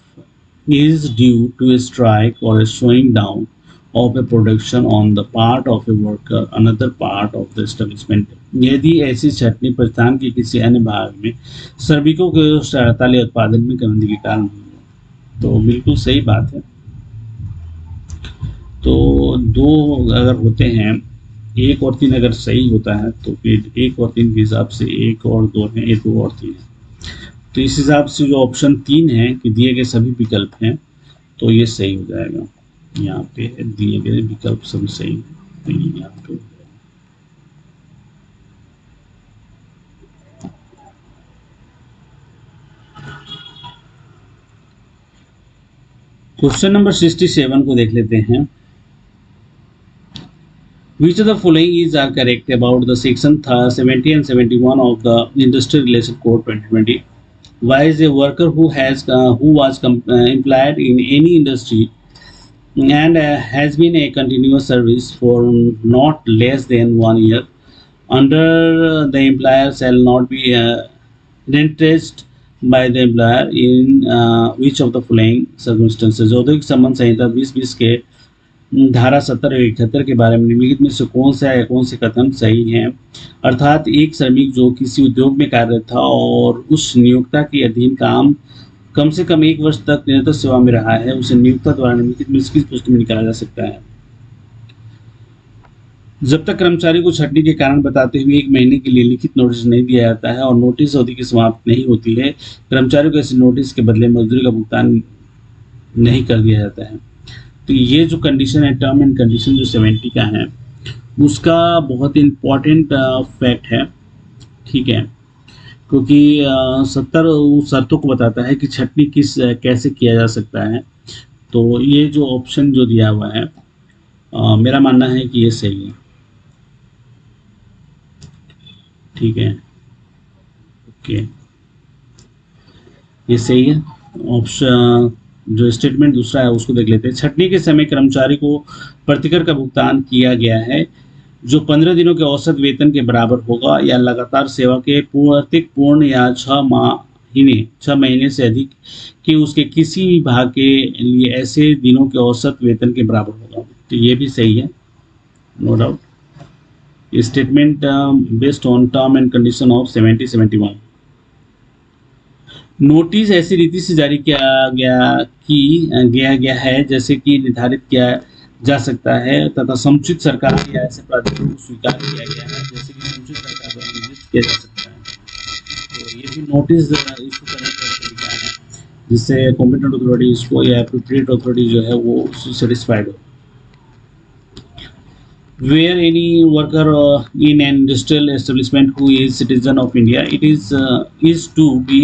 is due to a strike or a slowing down of a production on the part of a worker another part of the establishment, यदि ऐसी छटनी प्रतिष्ठान के किसी अन्य भाग में श्रमिकों के हड़ताल या उत्पादन में कमी के कारण हुई हो, तो बिल्कुल सही बात है। तो दो अगर होते हैं, 1 और 3 अगर सही होता है तो फिर 1 और 3 के हिसाब से 1 और 2 है, 1 2 और 3 है, तो इस हिसाब से जो ऑप्शन 3 है कि दिए गए सभी विकल्प हैं तो ये सही हो जाएगा। यहाँ पे दिए गए विकल्प सभी सही है, तो ये यहाँ पे क्वेश्चन नंबर 67 को देख लेते हैं। Which of the following is are correct about the section 70 and 71 of the Industrial Relation Code 2020? Why is a worker who was employed in any industry and has been a continuous service for not less than 1 year under the employer shall not be rented by the employer in which of the following circumstances? औद्योगिक संबंध संहिता 2020 के धारा 70 और 71 के बारे में निम्नलिखित में से कौन सा या कौन से कथन सही हैं? अर्थात एक श्रमिक जो किसी उद्योग में कार्यरत था और उस नियोक्ता के अधीन कम से कम 1 वर्ष तक निरंतर सेवा में रहा है, उसे नियोक्ता द्वारा निम्नलिखित में किस पुष्टि में निकाला जा सकता है? जब तक कर्मचारी को छटनी के कारण बताते हुए 1 महीने के लिए लिखित नोटिस नहीं दिया जाता है और नोटिस अवधि की समाप्त नहीं होती है, कर्मचारी को ऐसे नोटिस के बदले मजदूरी का भुगतान नहीं कर दिया जाता है। तो ये जो कंडीशन है, टर्म एंड कंडीशन जो 70 का है, उसका बहुत इम्पॉर्टेंट फैक्ट है। ठीक है, क्योंकि 70 शर्तों को बताता है कि छटनी कैसे किया जा सकता है। तो ये जो ऑप्शन जो दिया हुआ है, मेरा मानना है कि ये सही है। ठीक है, ओके, ये सही है। ऑप्शन जो स्टेटमेंट दूसरा है उसको देख लेते हैं। छटनी के समय कर्मचारी को प्रतिकर का भुगतान किया गया है जो 15 दिनों के औसत वेतन के बराबर होगा या लगातार सेवा के पूर्ण या 6 महीने से अधिक कि उसके किसी भी भाग के लिए ऐसे दिनों के औसत वेतन के बराबर होगा। तो ये भी सही है, no doubt. Statement based on term and condition of 70-71। Notice ऐसी रीति से जारी किया गया है जैसे कि निर्धारित किया जा सकता है तथा समुचित सरकार या ऐसे प्राधिकरण को स्वीकार किया गया है जैसे कि समुचित सरकार द्वारा निर्दिष्ट किया जा सकता है। तो ये भी नोटिस इशू करने का तरीका है जिससे कॉम्पिटेंट अथॉरिटी इसको या एप्रोप्रिएट अथॉरिटी जो है वो सेटिस्फाइड हो। Where any worker in an industrial establishment who is citizen of India, it is to be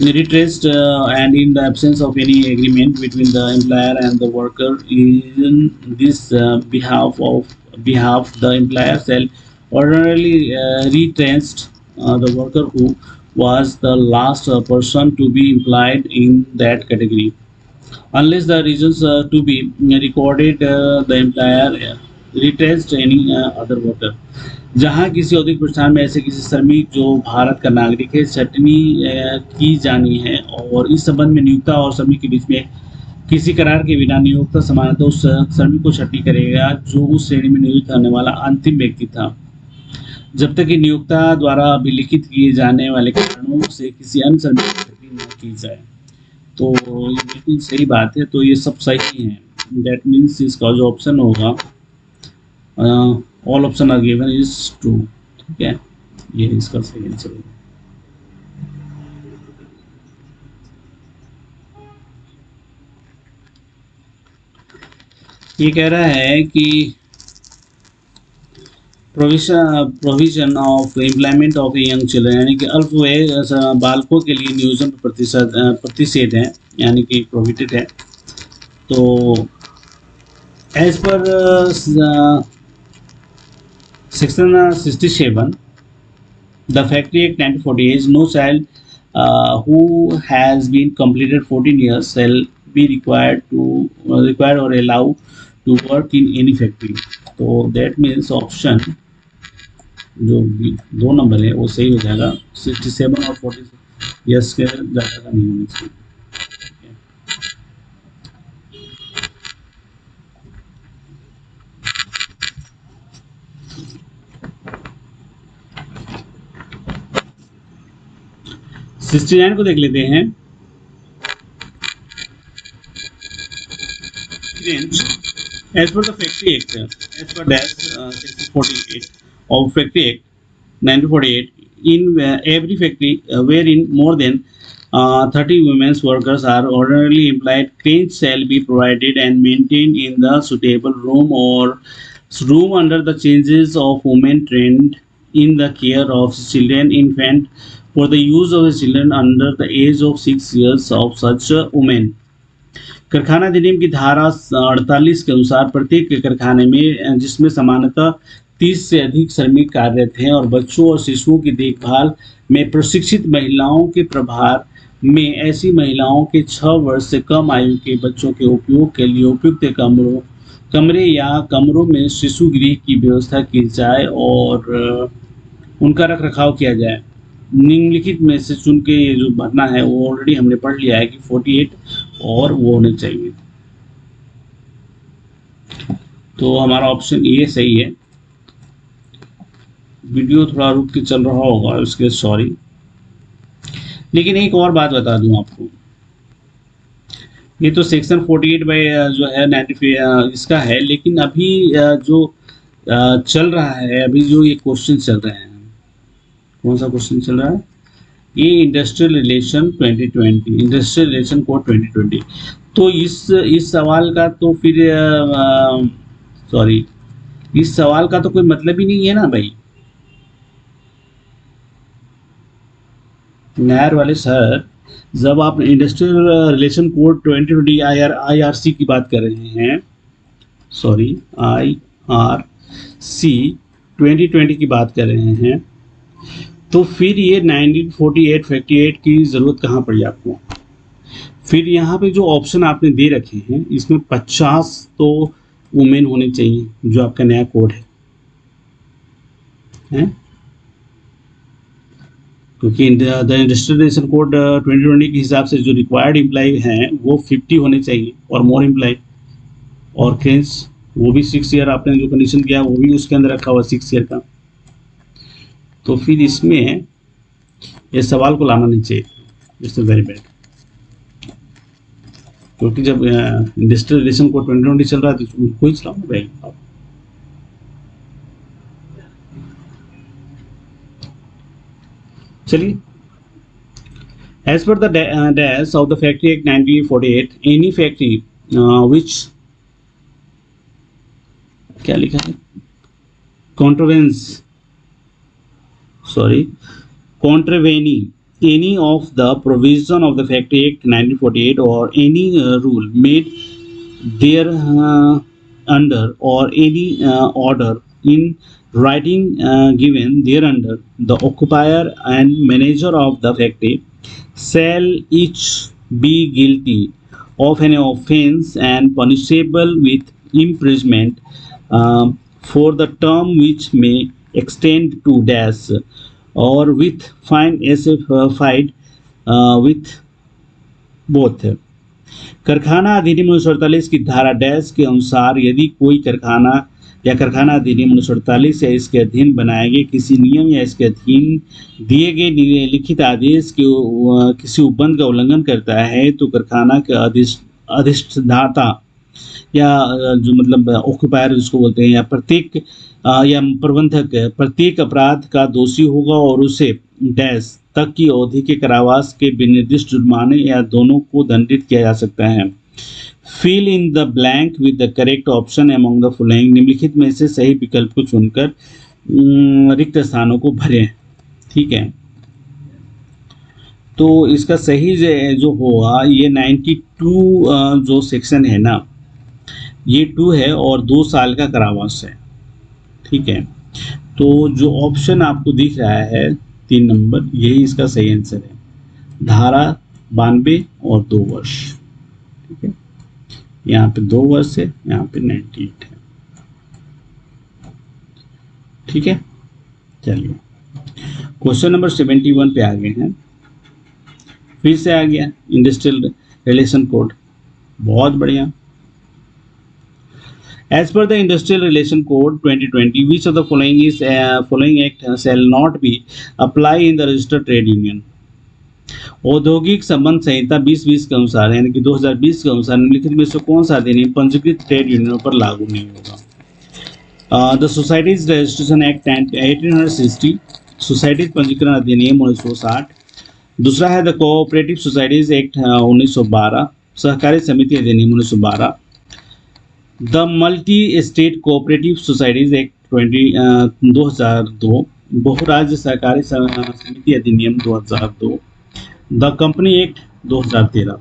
retraced and in the absence of any agreement between the employer and the worker in this behalf the employer shall ordinarily retrace the worker who was the last person to be employed in that category unless the reasons to be recorded the employer retraced any other worker। जहां किसी औद्योगिक प्रतिष्ठान में ऐसे किसी श्रमिक जो भारत का नागरिक है छटनी की जानी है और इस संबंध में नियोक्ता और श्रमिक के बीच में किसी करार के बिना नियोक्ता समानतः उस श्रमिक को छटनी करेगा जो उस श्रेणी में नियोजित होने वाला अंतिम व्यक्ति था जब तक कि नियोक्ता द्वारा अभिलिखित किए जाने वाले कारणों से किसी अन्य श्रमिक की छटनी न की जाए। तो ये बिल्कुल सही बात है, तो ये सब सही है। दैट मीन्स इसका जो ऑप्शन होगा all option are given is true. ठीक है, ये इसका सही आंसर होगा। ये कह रहा है कि provision of employment of young children यानी कि अल्पवय बालकों के लिए नियोजन प्रतिषेध है यानी कि प्रोहिबिटेड है। तो as per section 67 the factory act 1948 no child who has been completed 14 years shall be required or allowed to work in any factory। तो दैट मीन्स ऑप्शन जो 2 नंबर है वो सही हो जाएगा। 67 और 46 यस के ज़्यादा का नहीं होना चाहिए। सिक्सटी को देख लेते हैं। As per the Factory Act, as per dash section 48 of Factory Act 1948, in every factory wherein more than 30 women's workers are ordinarily employed, cranes shall be provided and maintained in the suitable room or room under the changes of women trained in the care of children, infant, for the use of the children under the age of 6 years of such women। कारखाना अधिनियम की धारा 48 के अनुसार प्रत्येक कारखाने में जिसमें सामान्यतः 30 से अधिक श्रमिक कार्यरत हैं और बच्चों और शिशुओं की देखभाल में प्रशिक्षित महिलाओं के प्रभार में ऐसी महिलाओं के 6 वर्ष से कम आयु के बच्चों के उपयोग के लिए उपयुक्त कमरे या कमरों में शिशु गृह की व्यवस्था की जाए और उनका रख रखाव किया जाए। निम्नलिखित में से चुन के ये जो भरना है वो ऑलरेडी हमने पढ़ लिया है कि 48 और वो होने चाहिए। तो हमारा ऑप्शन ए सही है। वीडियो थोड़ा रुक के चल रहा होगा उसके सॉरी। लेकिन एक और बात बता दूं आपको, ये तो सेक्शन 48 बाय जो है 95 इसका है, लेकिन अभी जो चल रहा है, अभी जो ये क्वेश्चन चल रहे हैं, कौन सा क्वेश्चन चल रहा है? ये industrial relation 2020, industrial relation code 2020। तो इस सवाल का तो फिर सॉरी इस सवाल का तो कोई मतलब ही नहीं है ना भाई। नायर वाले सर, जब आप इंडस्ट्रियल रिलेशन कोड 2020 IRC की बात कर रहे हैं, सॉरी IRC 2020 की बात कर रहे हैं, तो फिर ये 1948 58 की ज़रूरत कहाँ पड़ी आपको? फिर यहाँ पे जो ऑप्शन आपने दे रखे हैं इसमें 50 तो वुमेन होने चाहिए जो आपका नया कोड है, क्योंकि द इंडस्ट्रियल रिलेशन कोड 2020 के हिसाब से जो रिक्वायर्ड एम्प्लॉय हैं वो 50 होने चाहिए और मोर एम्प्लॉय, और क्रेन्स वो भी 6 ईयर आपने जो कंडीशन किया वो भी उसके अंदर रखा हुआ 6 ईयर का। तो फिर इसमें ये सवाल को लाना नहीं चाहिए। It's very bad. क्योंकि जब इंडस्ट्रियल रिलेशन कोड 2020 चल रहा है तो उनको ही चलाना पड़ेगा। चलिए, as per the dash of the Factory Act 1948, any factory which, क्या लिखा है, contravenes, sorry, contravening any of the provision of the Factory Act 1948 or any rule made there under or any order in writing given thereunder, the occupier and manager of the factory shall each be guilty of an offence and punishable with imprisonment for the term which may extend to dash or with fine specified with both। कारखाना अधिनियम 1948 की धारा dash के अनुसार यदि कोई कारखाना या कारखाना अधिनियम 1948 या इसके अधीन बनाए गए किसी नियम या इसके अधीन दिए गए लिखित आदेश के किसी उपबंध का उल्लंघन करता है तो कारखाना के अधिष्ठाता या जो मतलब ऑक्यूपायर जिसको बोलते हैं या प्रत्येक या प्रबंधक प्रत्येक अपराध का दोषी होगा और उसे डैश तक की अवधि के कारावास के विनिर्दिष्ट जुर्माने या दोनों को दंडित किया जा सकता है। Fill in the blank with the correct option among the following, निम्नलिखित में से सही विकल्प को चुनकर रिक्त स्थानों को भरें। ठीक है, तो इसका सही जो होगा ये 92 जो सेक्शन है ना, ये 2 है और 2 साल का कारावास है। ठीक है, तो जो ऑप्शन आपको दिख रहा है 3 नंबर, यही इसका सही आंसर है, धारा 92 और 2 वर्ष। ठीक है, यहाँ पे 2 वर्ष है, यहाँ पे 98 है। ठीक है, चलिए क्वेश्चन नंबर 71 पे आ गए हैं। फिर से आ गया इंडस्ट्रियल रिलेशन कोड, बहुत बढ़िया। As per the Industrial Relation Code 2020, which of the following act shall not be apply in the registered trade union? औद्योगिक संबंध संहिता 2020 के अनुसार यानी कि 2020 के अनुसार निम्नलिखित में से कौन सा अधिनियम पंजीकृत ट्रेड यूनियनों पर लागू नहीं होगा? The societies registration act 1860, societies पंजीकरण अधिनियम 1960। दूसरा है द कोऑपरेटिव सोसाइटीज एक्ट 1912, सहकारी समिति अधिनियम 1912। The multi state cooperative societies act 2002, बहुराज्य सहकारी समिति अधिनियम 2002। The company act 2013।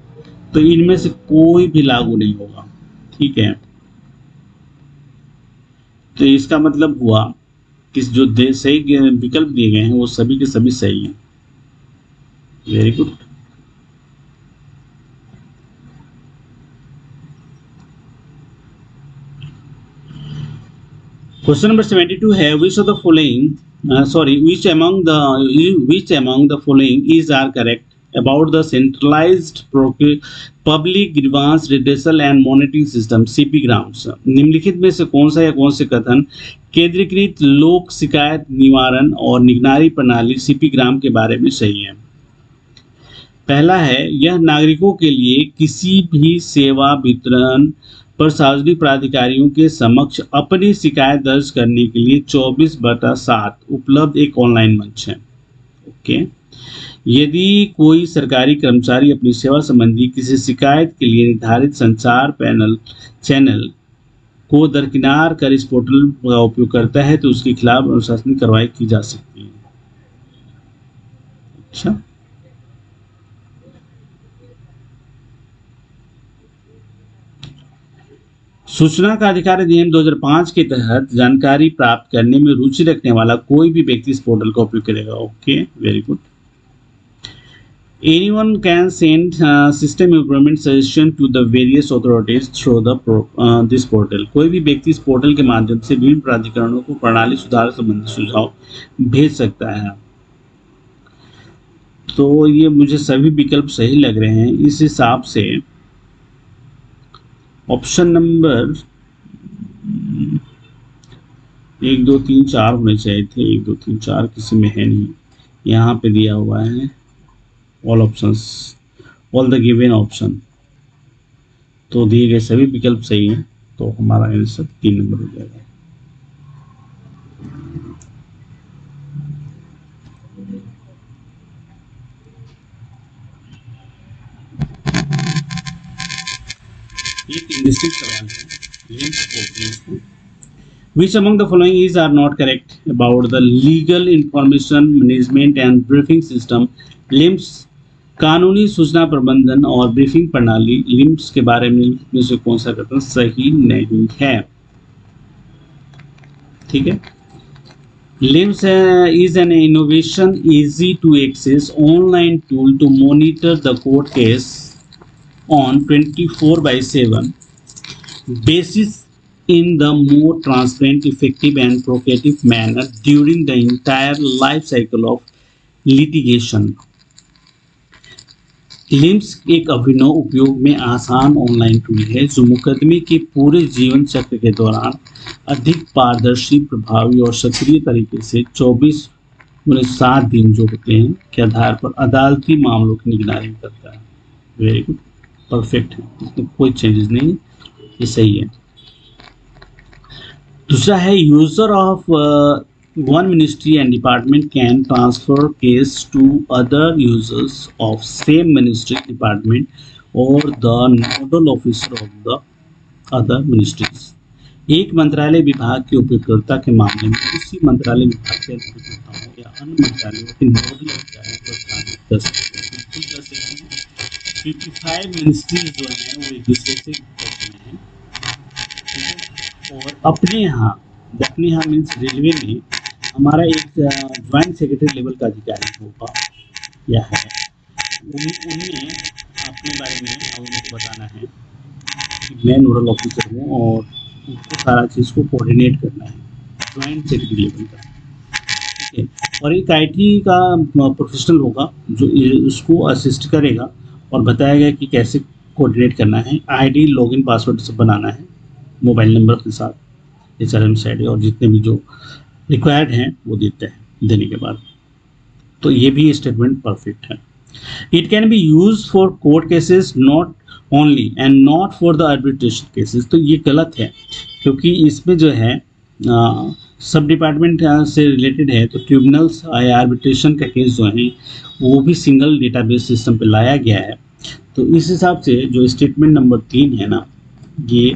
तो इनमें से कोई भी लागू नहीं होगा। ठीक है, तो इसका मतलब हुआ कि जो सही विकल्प दिए गए हैं वो सभी के सभी सही हैं। Very good. क्वेश्चन नंबर 72 है which among the following is are correct about the centralized public grievance redressal and monitoring system CP grams. निम्नलिखित में से कौन सा या कौन से कथन केंद्रीकृत लोक शिकायत निवारण और निगरानी प्रणाली CP ग्राम के बारे में सही है? पहला है, यह नागरिकों के लिए किसी भी सेवा वितरण पर सार्वजनिक प्राधिकारियों के समक्ष अपनी शिकायत दर्ज करने के लिए 24/7 उपलब्ध एक ऑनलाइन मंच है। ओके, यदि कोई सरकारी कर्मचारी अपनी सेवा संबंधी किसी शिकायत के लिए निर्धारित संचार चैनल को दरकिनार कर इस पोर्टल का उपयोग करता है तो उसके खिलाफ अनुशासनिक कार्रवाई की जा सकती है। अच्छा, सूचना का अधिकार अधिनियम 2005 के तहत जानकारी प्राप्त करने में रुचि रखने वाला कोई भी व्यक्ति इस पोर्टल का उपयोग करेगा। Okay, very good. Anyone can send system improvement suggestion to the various authorities through this portal। कोई भी व्यक्ति इस पोर्टल के माध्यम से विभिन्न प्राधिकरणों को प्रणाली सुधार संबंधी सुझाव भेज सकता है। तो ये मुझे सभी विकल्प सही लग रहे हैं। इस हिसाब से ऑप्शन नंबर 1 2 3 4 होने चाहिए थे। 1 2 3 4 किसी में है नहीं, यहाँ पे दिया हुआ है all options, all the given option. तो दिए गए सभी विकल्प सही हैं, तो हमारा आंसर 3 नंबर हो जाएगा। ये 3 डिस्ट्रिक्ट सवाल है limbs. Which among the following is are not correct about the legal information management and briefing system? Limbs कानूनी सूचना प्रबंधन और ब्रीफिंग प्रणाली लिम्स के बारे में से कौन सा कथन सही नहीं है? ठीक है। Limbs is an innovation, easy to access online tool to monitor the court case on 24/7 basis in the more transparent, effective and provocative manner during the entire life cycle of litigation. Limbs एक अभिनव उपयोग में आसान online tool है जो मुकदमे के पूरे जीवन चक्र के दौरान अधिक पारदर्शी, प्रभावी और सक्रिय तरीके से 24/7 दिन जो होते हैं के आधार पर अदालती मामलों की निगरानी करता है। वेरी गुड, परफेक्ट है, इसमें कोई चेंजेस नहीं, ये सही है। दूसरा है user of one ministry and department can transfer case to other users of same ministry, department or the nodal officer of the other ministries. एक मंत्रालय विभाग के उपयोगकर्ता के मामले में उसी मंत्रालय विभाग के उपयोगकर्ताओं या अन्य मंत्रालयों के नोडल अधिकारी को स्थापित कर सकते हैं। बिल्कुल कर सकते हैं। 55 मिनिस्ट्रीज जो हैं वो एक दूसरे से टच में हैं और अपने यहाँ मीन्स रेलवे में हमारा एक ज्वाइंट सेक्रेटरी लेवल का अधिकारी होगा या है, उन्हें अपने बारे में उनको बताना है कि मैं नोडल ऑफिसर हूँ और उनको सारा चीज़ को कोऑर्डिनेट करना है, ज्वाइंट सेक्रेटरी लेवल का। ठीक है। और एक आईटी का प्रोफेशनल होगा जो उसको असिस्ट करेगा और बताएगा कि कैसे कोऑर्डिनेट करना है। आईडी, लॉगिन, पासवर्ड सब बनाना है मोबाइल नंबर के साथ, HRMS आईडी और जितने भी जो रिक्वायर्ड हैं वो देते हैं, देने के बाद तो ये भी स्टेटमेंट परफेक्ट है। It can be use for court cases not only and not for the arbitration cases, तो ये गलत है क्योंकि इसमें जो है सब डिपार्टमेंट से रिलेटेड है, तो ट्रिब्यूनल्स या आर्बिट्रेशन का केस जो है वो भी सिंगल डेटाबेस सिस्टम पे लाया गया है। तो इस हिसाब से जो स्टेटमेंट नंबर 3 है ना, ये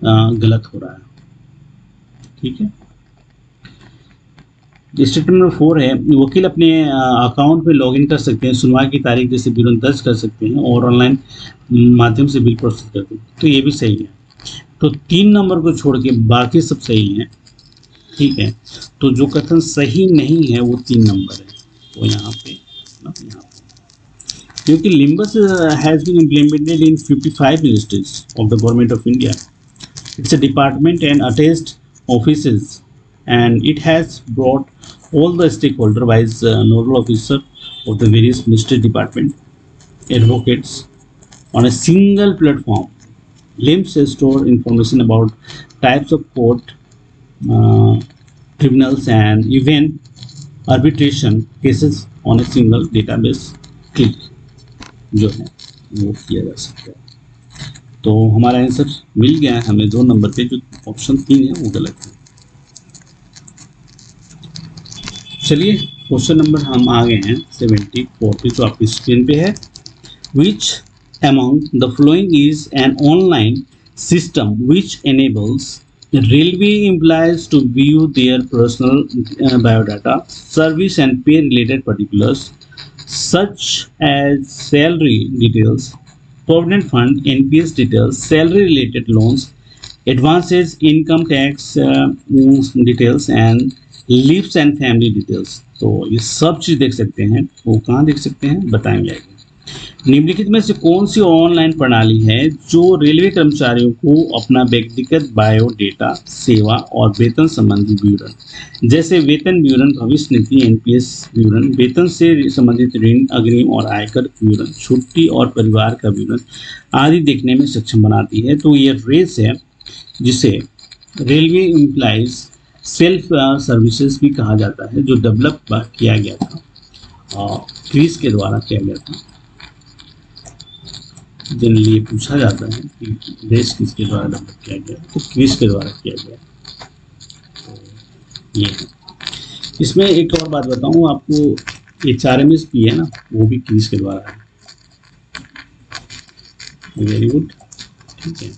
गलत हो रहा है। ठीक है। स्टेटमेंट नंबर 4 है वकील अपने अकाउंट में लॉगिन कर सकते हैं, सुनवाई की तारीख जैसे विवरण दर्ज कर सकते हैं और ऑनलाइन माध्यम से बिल प्रोसेस करते हैं, तो ये भी सही है। तो 3 नंबर को छोड़ के बाकी सब सही हैं। ठीक है। तो जो कथन सही नहीं है वो 3 नंबर है, तो यहाँ पे क्योंकि LIMBS has been implemented in 55 ministries of the government of India. It's a department and attached offices and it has brought all the stakeholder wise nodal officer of the various ministry department advocates on a single platform. LIMS store information about types of court tribunals and even arbitration cases on a single database click जो है वो किया जा सकता है। तो हमारा answer मिल गया है हमें 2 नंबर पे, जो ऑप्शन 3 है वो गलत है। चलिए क्वेश्चन नंबर हम आ गए हैं 74 पे, जो आपकी स्क्रीन पे है। विच among the following is an online system which enables railway employees to view their personal biodata, service and pay related particulars such as salary details, provident fund, NPS details, salary related loans, advances, income tax details and leaves and family details. तो ये सब चीज़ देख सकते हैं। वो कहाँ देख सकते हैं बताएंगे। निम्नलिखित में से कौन सी ऑनलाइन प्रणाली है जो रेलवे कर्मचारियों को अपना व्यक्तिगत बायोडेटा, सेवा और वेतन संबंधी विवरण जैसे वेतन विवरण, भविष्य निधि, NPS विवरण, वेतन से संबंधित ऋण, अग्रिम और आयकर विवरण, छुट्टी और परिवार का विवरण आदि देखने में सक्षम बनाती है। तो ये रेस है जिसे रेलवे एम्प्लॉइज सेल्फ सर्विसेज भी कहा जाता है, जो डेवलप किया गया था और क्रीज के द्वारा किया गया था। जनरली ये पूछा जाता है कि देश किसके द्वारा डेवलप किया गया, तो क्रिस के द्वारा किया गया। तो ये है। इसमें एक और बात बताऊं आपको, HRMS भी है ना, वो भी क्रिस के द्वारा है। वेरी गुड, ठीक है।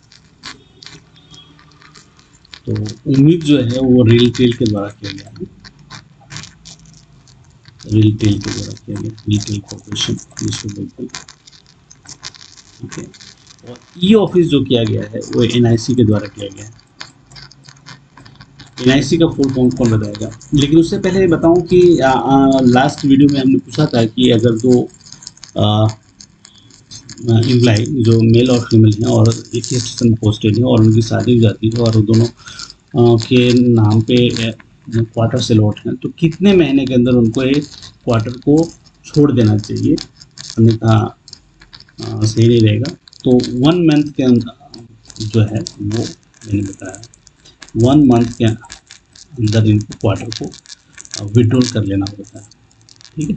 तो उम्मीद जो है वो रेलटेल के द्वारा किया गया है, रेलटेल के द्वारा किया गया, रेलटेल कॉर्पोरेशन जिसको बोलते हैं, ठीक है। और ई ऑफिस जो किया गया है वो NIC के द्वारा किया गया है। NIC का फुल फॉर्म कौन बताएगा? लेकिन उससे पहले बताऊं कि लास्ट वीडियो में हमने पूछा था कि अगर दो एम्प्लाई जो मेल और फीमेल हैं और एक ही स्टेशन पोस्टेड है और उनकी शादी हो जाती है और दोनों के नाम पे क्वार्टर से लौट हैं, तो कितने महीने के अंदर उनको एक क्वार्टर को छोड़ देना चाहिए, अन्यथा सही नहीं रहेगा। तो 1 मंथ के अंदर जो है वो मैंने बताया, 1 मंथ के अंदर इनको क्वार्टर को विड्रॉल कर लेना पड़ता है, ठीक है,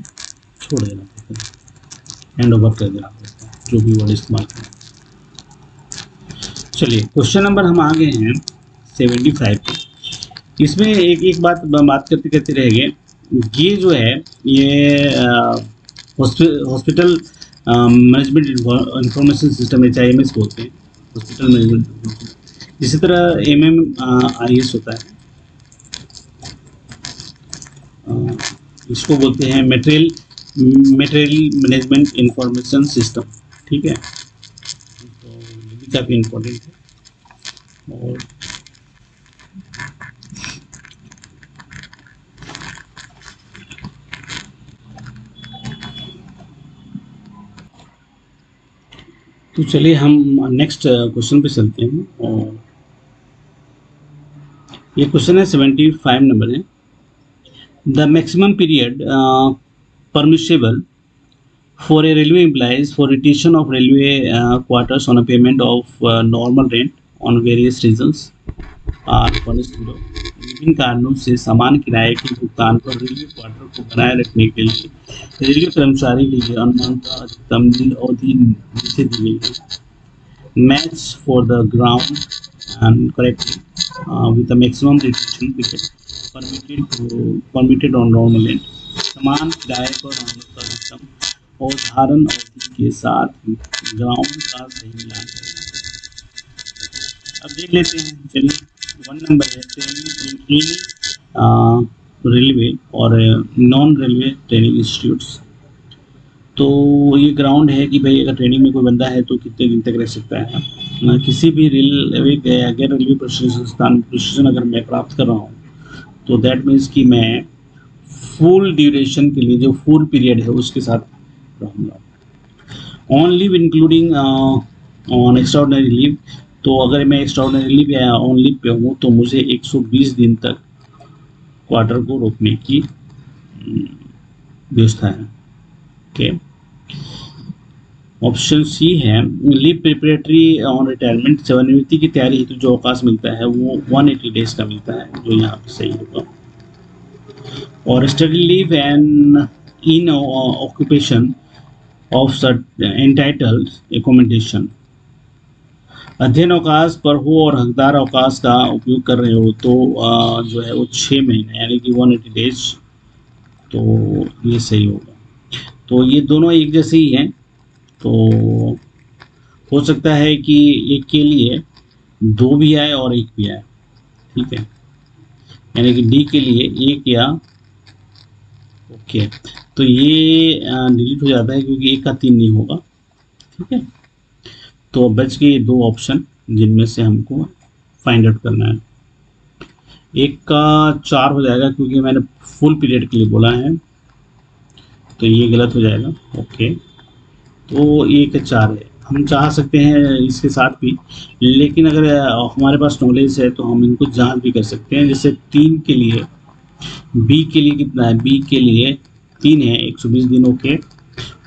छोड़ देना पड़ता है, हैंड ओवर कर देना पड़ता है, जो भी वर्ड इस्तेमाल करें। चलिए क्वेश्चन नंबर हम आ गए हैं 75 पे। इसमें एक बात करते करते रह गए, ये जो है ये hospital management information system HIMS बोलते हैं, हॉस्पिटल मैनेजमेंट। इसी तरह MMIS होता है, इसको बोलते हैं मटेरियल मैनेजमेंट इंफॉर्मेशन सिस्टम, ठीक है। तो ये भी काफ़ी इम्पोर्टेंट है। और तो चलिए हम नेक्स्ट क्वेश्चन पे चलते हैं। और ये क्वेश्चन है 75 नंबर है। The maximum period permissible for a railway employees for retention of railway quarters on a payment of normal rent on various reasons are furnished below। विभिन्न कारणों से समान किराए के भुगतान पर रेलवे क्वार्टर को बनाए रखने के लिए रेलवे कर्मचारी के लिए अनुमानतः अधिकतम अवधि नीचे दी गई है। Match for the ground and correctly with the maximum retention period permitted on normal rent. समान किराए पर अधिकतम और धारण अवधि के साथ ग्राउंड का सही मिलान करें। अब देख लेते हैं, चलिए 1 नंबर है ट्रेनिंग रेलवे और नॉन रेलवे ट्रेनिंग इंस्टीट्यूट्स। तो ये ग्राउंड है कि भाई अगर ट्रेनिंग में कोई बंदा है तो कितने दिन तक रह सकता है। किसी भी रेलवे गैर रेलवे प्रशिक्षण संस्थान प्रशिक्षण अगर मैं प्राप्त कर रहा हूँ तो दैट मीन्स कि मैं फुल ड्यूरेशन के लिए जो फुल पीरियड है उसके साथ रहूँगा। On leave including on extraordinary leave, तो अगर मैं एक्स्ट्राऑर्डिनरी लीव या ऑन लीव पे हूँ तो मुझे 120 दिन तक क्वार्टर को रोकने की व्यवस्था है। ओके, ऑप्शन सी है लीव प्रिपरेटरी ऑन रिटायरमेंट। सेवानिवृत्ति की तैयारी हेतु जो अवकाश मिलता है वो 180 डेज का मिलता है, जो यहाँ पे सही होगा। और study leave and in occupation of entitled accommodation, अध्ययन अवकाश पर हो और हकदार अवकाश का उपयोग कर रहे हो तो जो है वो 6 महीने यानी कि 180 डेज, तो ये सही होगा। तो ये दोनों एक जैसे ही हैं, तो हो सकता है कि एक के लिए 2 भी आए और 1 भी आए, ठीक है, यानी कि डी के लिए 1 या ओके। तो ये डिलीट हो जाता है क्योंकि 1 का 3 नहीं होगा, ठीक है। तो बच गए 2 ऑप्शन जिनमें से हमको फाइंड आउट करना है। 1 का 4 हो जाएगा क्योंकि मैंने फुल पीरियड के लिए बोला है, तो ये गलत हो जाएगा। ओके, तो 1 का 4 है, हम चाह सकते हैं इसके साथ भी, लेकिन अगर हमारे पास नॉलेज है तो हम इनको जांच भी कर सकते हैं। जैसे 3 के लिए, बी के लिए कितना है, बी के लिए 3 है 120 दिन, ओके,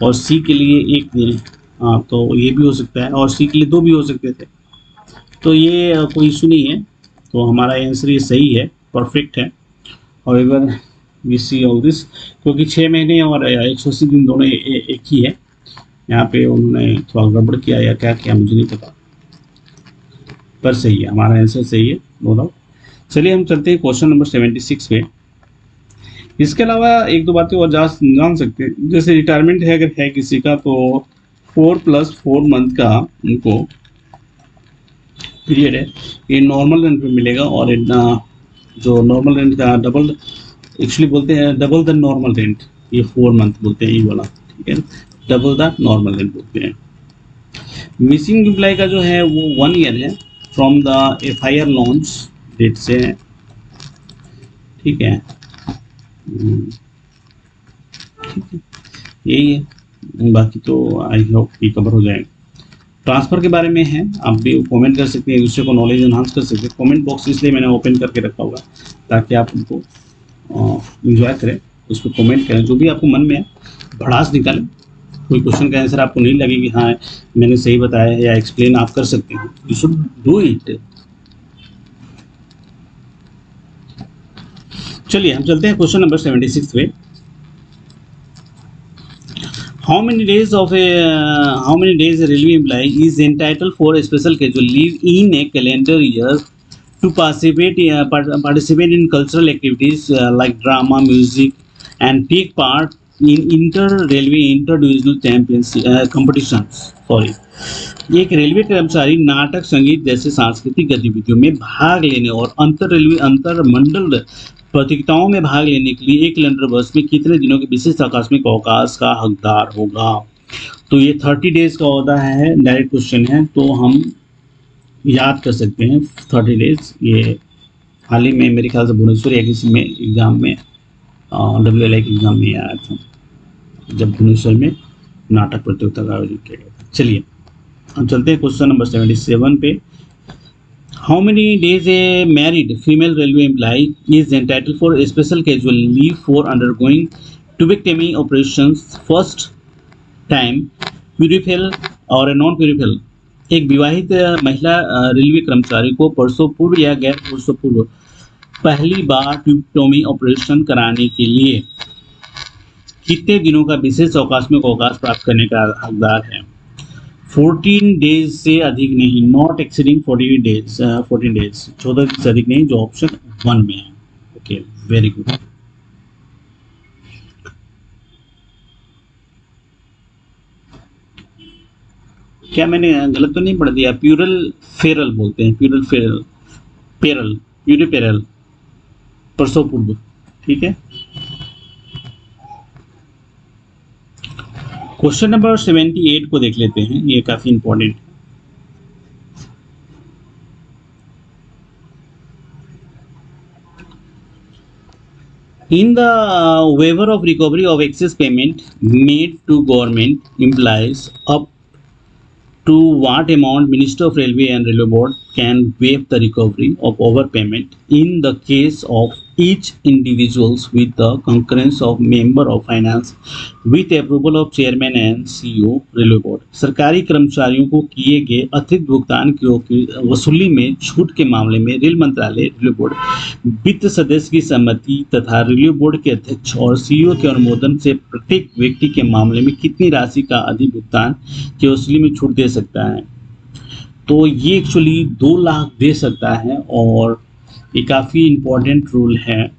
और सी के लिए 1 दिन, हाँ, तो ये भी हो सकता है, और सी के लिए 2 भी हो सकते थे, तो ये कोई इशू नहीं है। तो हमारा आंसर ये सही है, परफेक्ट है। और वी सी ऑल दिस, क्योंकि 6 महीने और 180 दिन दोनों एक ही है, यहाँ पे उन्होंने थोड़ा गड़बड़ किया या क्या किया मुझे नहीं पता, पर सही है, हमारा आंसर सही है, नो डाउट। चलिए हम चलते हैं क्वेश्चन नंबर 76 पे। इसके अलावा एक दो बातें और जान सकते हैं, जैसे रिटायरमेंट है अगर है किसी का तो 4+4 मंथ का उनको पीरियड है, ये नॉर्मल रेंट पे मिलेगा, और जो नॉर्मल रेंट का डबल, एक्चुअली बोलते हैं डबल द नॉर्मल रेंट, ये 4 मंथ बोलते हैं ये वाला, ठीक है, डबल द नॉर्मल रेंट बोलते हैं। मिसिंग एम्प्लॉय का जो है वो 1 ईयर है from the FIR launch date से, ठीक है, ठीक है, यही है, बाकी तो आई होप ये कवर हो जाएगा। ट्रांसफ़र के बारे में है, आप भी कमेंट कर सकते हैं, एक दूसरे को नॉलेज एनहांस कर सकते हैं। कमेंट बॉक्स इसलिए मैंने ओपन करके रखा हुआ ताकि आप उनको इंजॉय करें, उस पर कमेंट करें, जो भी आपको मन में है भड़ास निकालें। कोई क्वेश्चन का आंसर आपको नहीं लगे कि हाँ मैंने सही बताया है या एक्सप्लेन आप कर सकते हैं, यू शुड डू इट। चलिए हम चलते हैं क्वेश्चन नंबर 76 पे। How many days a railway employee is entitled for a special casual leave in a calendar year to participate in cultural activities like drama, music, and take part in inter-railway inter-divisional championship competitions. Sorry. एक railway कर्मचारी नाटक, संगीत जैसे सांस्कृतिक गतिविधियों में भाग लेने और अंतर रेलवे अंतर मंडल प्रतियोगिताओं में भाग लेने के लिए एक कैलेंडर वर्ष में कितने दिनों के विशिष्ट आकस्मिक अवकाश का हकदार होगा। तो ये 30 डेज का होता है, डायरेक्ट क्वेश्चन है, तो हम याद कर सकते हैं 30 डेज। ये हाल ही में मेरे ख्याल से भुवनेश्वर या किसी में एग्ज़ाम में WLI के एग्ज़ाम में आया था, जब भुवनेश्वर में नाटक प्रतियोगिता का आयोजन किया गया था। चलिए हम चलते हैं क्वेश्चन नंबर 77 पे। How many days a married female railway employee is entitled for a special casual leave for undergoing tubectomy operations first time, purifil और non-purifil? एक विवाहित महिला रेलवे कर्मचारी को प्रसव पूर्व या गैर प्रसव पूर्व पहली बार ट्यूबेक्टोमी ऑपरेशन कराने के लिए कितने दिनों का विशेष अवकाशमिक अवकाश प्राप्त करने का हकदार है। 14 डेज से अधिक नहीं, नॉट एक्सीडिंग 14 डेज, 14 डेज 14 से अधिक नहीं, जो ऑप्शन 1 में है। Okay, very good. क्या मैंने गलत तो नहीं पढ़ दिया? प्यूरल फेरल बोलते हैं, प्यूरल फेरल, पेरल, प्यूरिपेरल, प्रसव पूर्व, ठीक है। क्वेश्चन नंबर 78 को देख लेते हैं, ये काफी इंपॉर्टेंट है। In the waiver of recovery of excess payment made to government employees, up to what amount Minister of Railway and Railway Board can waive the recovery of overpayment in the case of each individuals with the concurrence of member of finance with approval of chairman and CEO Railway Board। सरकारी कर्मचारियों को किए गए अतिरिक्त भुगतान की वसूली में छूट के मामले में रेल मंत्रालय, रेलवे बोर्ड, वित्त सदस्य की सहमति तथा रेलवे बोर्ड के अध्यक्ष और CEO के अनुमोदन से प्रत्येक व्यक्ति के मामले में कितनी राशि का अधिक भुगतान की वसूली में छूट दे सकता है। तो ये एक्चुअली 2 लाख दे सकता है, और ये काफ़ी इम्पोर्टेंट रूल है।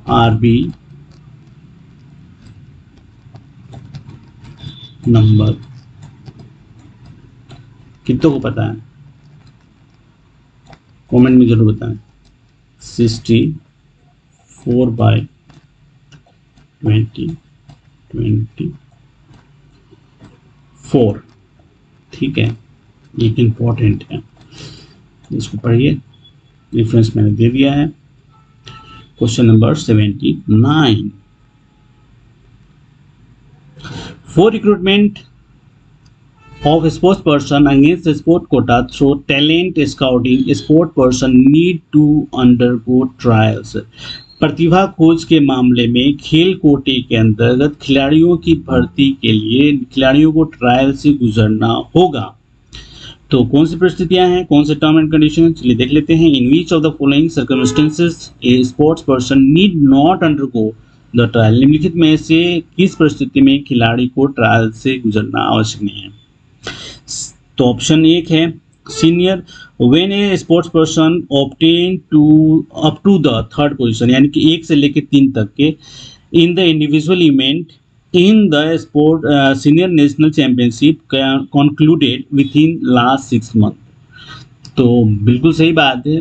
RB नंबर कितनों को पता है, कमेंट में जरूर बताएं। 64/20/24, ठीक है, ये इम्पोर्टेंट है, इसको पढ़िए, रेफरेंस मैंने दे दिया है। Question number 79, for recruitment of a sports person against a sport quota through talent scouting, a sport person need to undergo trials। प्रतिभा खोज के मामले में खेल कोटे के अंतर्गत खिलाड़ियों की भर्ती के लिए खिलाड़ियों को ट्रायल से गुजरना होगा। तो कौन सी परिस्थितियां हैं, कौन से टर्म एंड कंडीशन, चलिए देख लेते हैं। In which of the following circumstances a sports person need not undergo the trial, निम्नलिखित में से किस परिस्थिति में खिलाड़ी को ट्रायल से गुजरना आवश्यक नहीं है? तो ऑप्शन एक है senior, when a sports person obtain to up to the third position, यानी कि 1 से लेकर 3 तक के in the individual event in the sport senior national championship concluded within last 6 month. तो बिल्कुल सही बात है।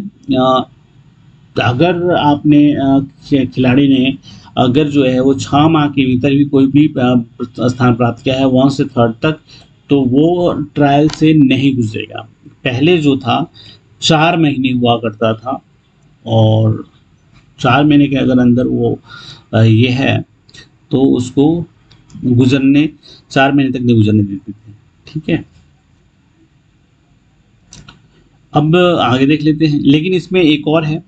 अगर आपने खिलाड़ी ने अगर जो है वो 6 माह के भीतर भी कोई भी स्थान प्राप्त किया है 1 से 3rd तक, तो वो ट्रायल से नहीं गुजरेगा। पहले जो था 4 महीने हुआ करता था, और 4 महीने के अगर अंदर वो ये है तो उसको गुजरने 4 महीने तक नहीं गुजरने देते थे। ठीक है, अब आगे देख लेते हैं। लेकिन इसमें एक और है,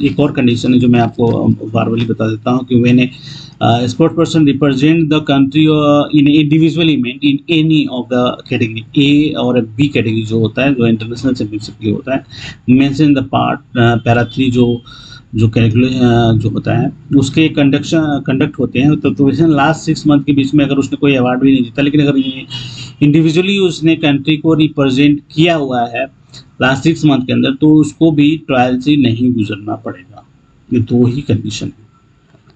एक और कंडीशन है जो मैं आपको बारबली बता देता हूँ कि मैंने sports person represent the country in individual event in any of the category, A और बी कैटेगरी जो होता है, जो इंटरनेशनल चैंपियनशिप के लिए होता है, मेंशन द पार्ट पैरा 3 जो कैलकुलेशन जो होता है उसके कंडक्ट होते हैं। तो लास्ट 6 मंथ के बीच में अगर उसने कोई अवार्ड भी नहीं जीता, लेकिन अगर इंडिविजुअली उसने कंट्री को रिप्रेजेंट किया हुआ है लास्ट 6 मंथ के अंदर, तो उसको भी ट्रायल से नहीं गुजरना पड़ेगा। ये 2 ही कंडीशन है।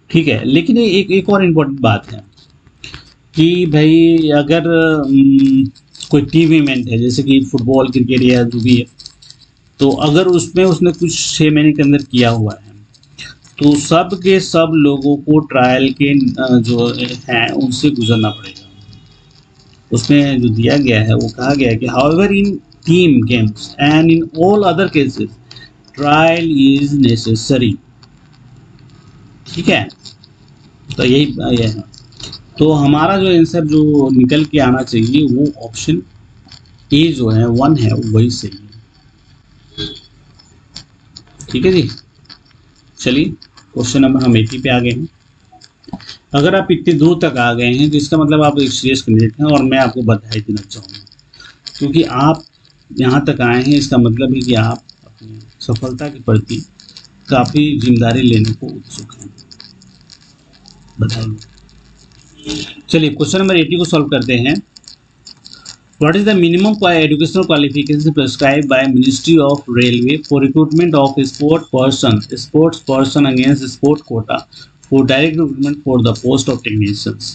ठीक है, लेकिन एक और इम्पोर्टेंट बात है कि भाई अगर कोई टीम इवेंट है जैसे कि फुटबॉल, क्रिकेट या जो भी है, तो अगर उसमें उसने कुछ 6 महीने के अंदर किया हुआ है, तो सब के सब लोगों को ट्रायल के जो हैं उनसे गुजरना पड़ेगा। उसमें जो दिया गया है वो कहा गया है कि however in team games and in all other cases trial is necessary. ठीक है, तो यही है। तो हमारा जो आंसर जो निकल के आना चाहिए वो ऑप्शन ए जो है 1 है, वही सही है। ठीक है जी, चलिए क्वेश्चन नंबर हम 80 पे आ गए हैं। अगर आप इतनी दूर तक आ गए हैं तो इसका मतलब आप एक सीरियस कैंडिडेट हैं, और मैं आपको बधाई देना चाहूँगा, क्योंकि आप यहाँ तक आए हैं इसका मतलब है कि आप अपनी सफलता के प्रति काफ़ी जिम्मेदारी लेने को उत्सुक हैं। बधाई। चलिए क्वेश्चन नंबर 80 को सॉल्व करते हैं। What is the minimum educational qualifications prescribed by Ministry of Railway for recruitment of a sports person against sport quota for direct recruitment for the post of technicians?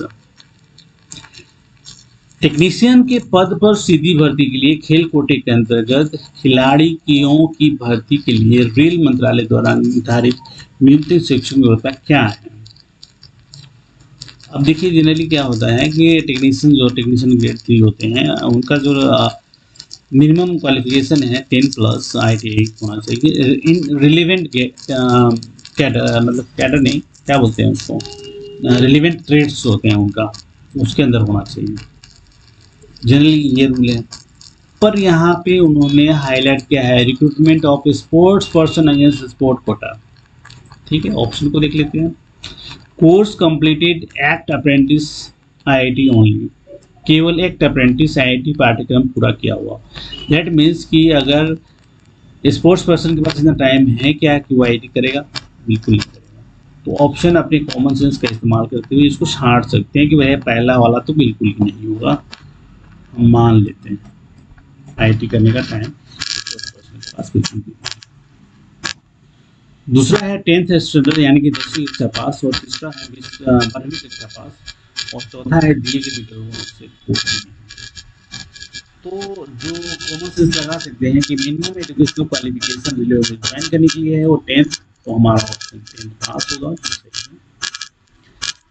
Technician के पद पर सीधी भर्ती के लिए खेल कोटे के अंतर्गत खिलाड़ियों की भर्ती के लिए रेल मंत्रालय द्वारा निर्धारित न्यूनतम शैक्षणिक योग्यता क्या है? अब देखिए जनरली क्या होता है कि टेक्नीशियन ग्रेड 3 होते हैं, उनका जो मिनिमम क्वालिफिकेशन है 10+ ITI होना चाहिए। इन रिलेवेंट कैडर, मतलब कैडर नहीं, क्या बोलते हैं उसको, रिलेवेंट ट्रेड्स होते हैं उनका, उसके अंदर होना चाहिए। जनरली ये रूल है, पर यहाँ पे उन्होंने हाईलाइट किया है recruitment of sports person against sport Kota. ठीक है, ऑप्शन को देख लेते हैं। Course completed act apprentice IIT only, केवल एक्ट अप्रेंटिस IIT पाठ्यक्रम पूरा किया हुआ। दैट मीन्स कि अगर स्पोर्ट्स पर्सन के पास इतना टाइम है क्या कि वो IIT करेगा? बिल्कुल नहीं करेगा। तो ऑप्शन अपने कॉमन सेंस का इस्तेमाल करते हुए इसको छांट सकते हैं कि वह पहला वाला तो बिल्कुल ही नहीं होगा, हम मान लेते हैं IIT करने का टाइम पास बिल्कुल भी। दूसरा है 10th स्टैंडर्ड यानी कि 10वीं कक्षा पास, और तीसरा है 12वीं कक्षा पास, और चौथा है दिए के विकल्पों से कोई। तो जो कॉमन सेंस लगा सकते हैं कि minimum educational qualification relay join करने के लिए है वो 10th, तो हमारा ऑप्शन 10th पास होगा।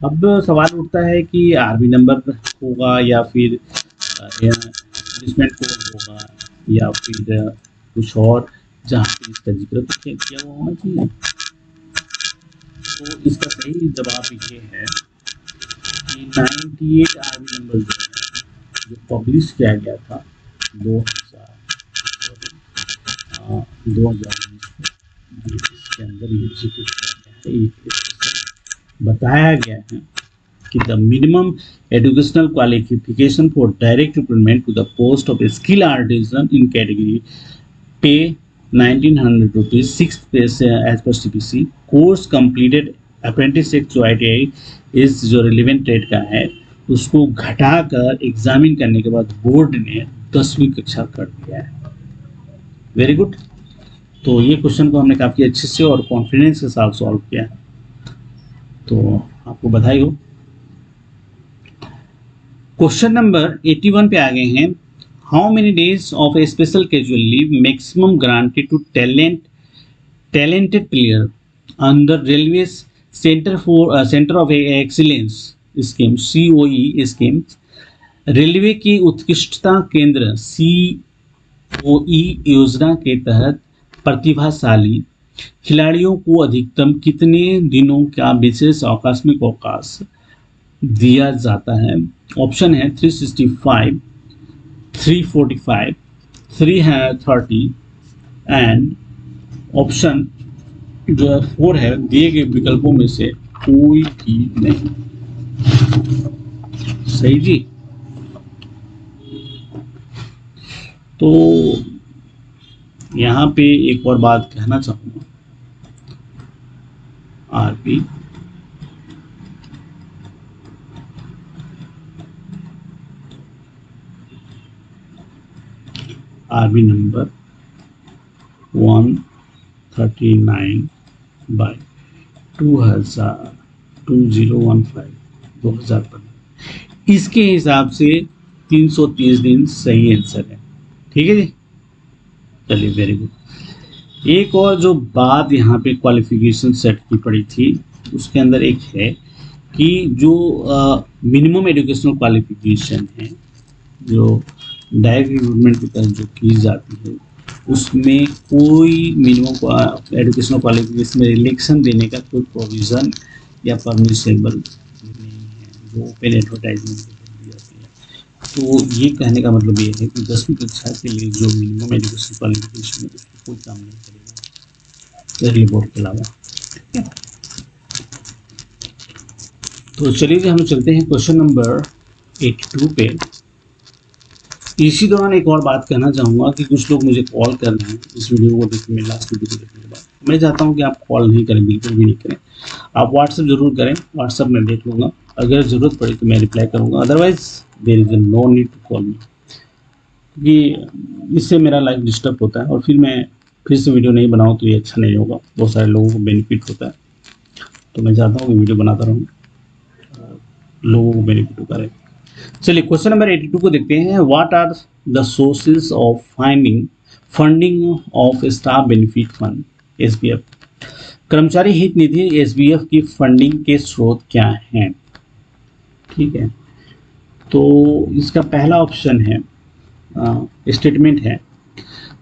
अब सवाल उठता है कि आर्मी नंबर होगा या फिर एनलिस्टमेंट कोड होगा या फिर कुछ और, जहाँ पे इसका जिक्र तो किया हुआ होना चाहिए। तो इसका सही जवाब ये है कि 98 आर्मी नंबर जो पब्लिश किया गया था 2019 इसके अंदर ये जिक्र किया गया है, बताया गया है कि the minimum educational qualification for direct recruitment to the post of a skilled artisan in category pay 1900 rupees, 6th pay as per CPC, course completed apprentice act जो ITI इस जो रिलेवेंट ट्रेड का है उसको घटाकर एग्जामिन करने के बाद बोर्ड ने 10वीं कक्षा कर दिया है। Very good. तो ये क्वेश्चन को हमने काफ़ी अच्छे से और कॉन्फिडेंस के साथ सॉल्व किया है, तो आपको बधाई हो। क्वेश्चन नंबर 81 पे आ गए हैं। How many days of a special casual leave maximum granted to talented player under Railways Center of Excellence scheme COE scheme. Railway की उत्कृष्टता केंद्र COE योजना के तहत प्रतिभाशाली खिलाड़ियों को अधिकतम कितने दिनों का विशेष आकस्मिक अवकाश दिया जाता है? ऑप्शन है 365, 345, 330 एंड ऑप्शन जो है 4 है। दिए गए विकल्पों में से कोई भी नहीं। सही जी। तो यहाँ पे एक और बात कहना चाहूँगा, आरबी नंबर 139 बाई 2015 इसके हिसाब से 330 दिन सही आंसर है। ठीक है जी, चलिए वेरी गुड। एक और जो बात यहाँ पे क्वालिफिकेशन सेट की पड़ी थी उसके अंदर एक है कि जो मिनिमम एजुकेशनल क्वालिफिकेशन है जो डायरेक्ट रिक्रूटमेंट की तरह जो की जाती है उसमें कोई मिनिमम एजुकेशनल क्वालिफिकेशन में रिलेक्शन देने का कोई प्रोविज़न या परमिसेबल नहीं है जो ओपन एडवर्टाइजमेंट दी जाती है। तो ये कहने का मतलब ये है कि 10वीं कक्षा के लिए जो मिनिमम एजुकेशनल क्वालिफिकेशन है उसको कोई काम नहीं करेगा रेलवे बोर्ड के अलावा। तो चलिए हम चलते हैं क्वेश्चन नंबर 82 पे। इसी दौरान एक और बात कहना चाहूँगा कि कुछ लोग मुझे कॉल कर रहे हैं इस वीडियो को देखने में, लास्ट वीडियो को देखने के बाद। मैं चाहता हूँ कि आप कॉल नहीं करें, बिल्कुल भी नहीं करें। आप व्हाट्सएप जरूर करें, व्हाट्सएप में देख लूँगा, अगर ज़रूरत पड़ी तो मैं रिप्लाई करूँगा, otherwise there is no need to call me, क्योंकि इससे मेरा लाइफ डिस्टर्ब होता है और फिर मैं फिर से वीडियो नहीं बनाऊँ तो ये अच्छा नहीं होगा, बहुत सारे लोगों को बेनिफिट होता है। तो मैं चाहता हूँ कि वीडियो बनाता रहूँ, लोगों को बेनिफिट होता रहे। चलिए क्वेश्चन नंबर 82 को देखते हैं। What are the sources of funding of staff benefit fund SBF? कर्मचारी हित निधि SBF की फंडिंग के स्रोत क्या हैं? ठीक है, तो इसका पहला ऑप्शन है स्टेटमेंट है।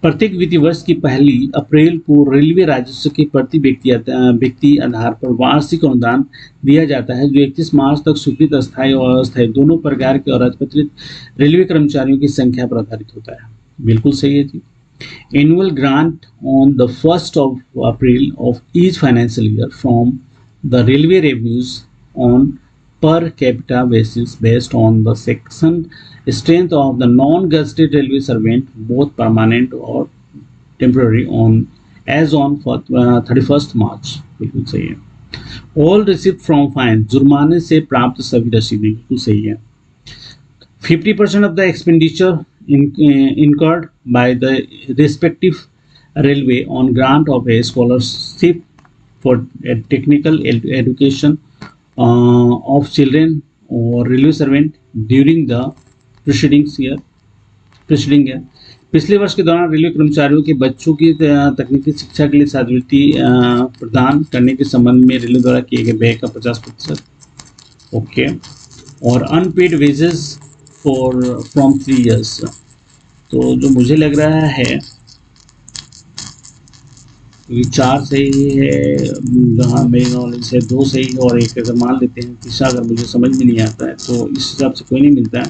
प्रत्येक वित्तीय वर्ष की 1 अप्रैल को रेलवे राजस्व के प्रति व्यक्ति आधार पर वार्षिक अनुदान दिया जाता है जो 31 मार्च तक स्वीकृत अस्थायी और अस्थायी दोनों प्रकार के और राजपत्रित रेलवे कर्मचारियों की संख्या पर आधारित होता है। बिल्कुल सही है जी। Annual grant on the 1st of April of each financial year from the railway revenues on per capita basis based on the section strength of the non-gazetted railway servant, both permanent or temporary, on as on 31st March। बिल्कुल सही है। All receipt from fine, जुर्माने से प्राप्त सभी रसीदें, बिल्कुल सही है। 50% of the expenditure incurred by the respective railway on grant of a scholarship for technical education of children or railway servant during the preceding year। पिछले वर्ष के दौरान रेलवे कर्मचारियों के बच्चों की तकनीकी शिक्षा के लिए छात्रवृत्ति प्रदान करने के संबंध में रेलवे द्वारा किए गए व्यय का 50%। ओके, और अनपेड वेजेस फ्रॉम 3 years। तो जो मुझे लग रहा है ये 4 सही है, जहाँ मेरी नॉलेज है 2 सही है और एक अगर मान लेते हैं तीसरा अगर मुझे समझ में नहीं आता है तो इस हिसाब से कोई नहीं मिलता है।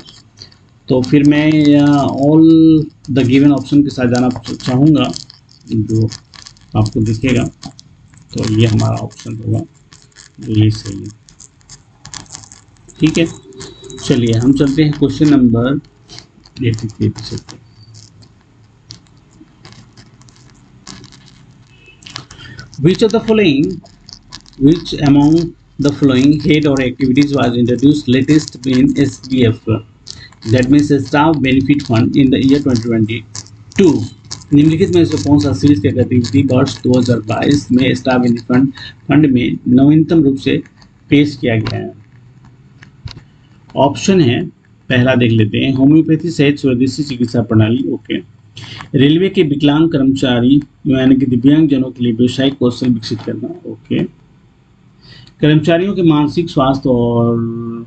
तो फिर मैं ऑल द गिवन ऑप्शन के साथ जाना चाहूँगा जो आपको दिखेगा, तो ये हमारा ऑप्शन होगा जो ये सही है। ठीक है, चलिए हम चलते हैं क्वेश्चन नंबर 83 पे चलते हैं। Which of the following Which among the following head or activities was introduced latest in SBF? That means Staff Benefit Fund in the year 2022. निम्नलिखित में से कौन सा सीरीज की गतिविधि वर्ष 2022 में स्टाफ बेनिफिट फंड में नवीनतम रूप से पेश किया गया है? ऑप्शन है, पहला देख लेते हैं, होम्योपैथी सहित स्वदेशी चिकित्सा प्रणाली। ओके। रेलवे के विकलांग कर्मचारी यानी कि दिव्यांग जनों के लिए व्यवसायिक कौशल विकसित करना। ओके। कर्मचारियों के मानसिक स्वास्थ्य और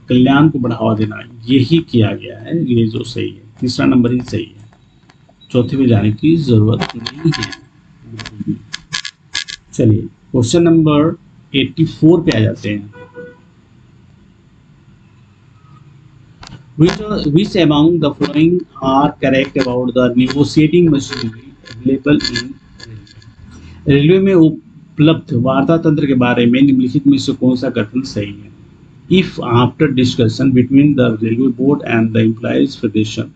कल्याण को बढ़ावा देना, यही किया गया है, ये जो सही है। तीसरा नंबर ही सही है, चौथे में जाने की जरूरत नहीं है। चलिए क्वेश्चन नंबर 84 पे आ जाते हैं। Which among the following are correct about the negotiating machinery available in railway में उपलब्ध वार्ता तंत्र के बारे में निम्नलिखित में से कौन सा कथन सही है? If after discussion between the railway board and the employees federation,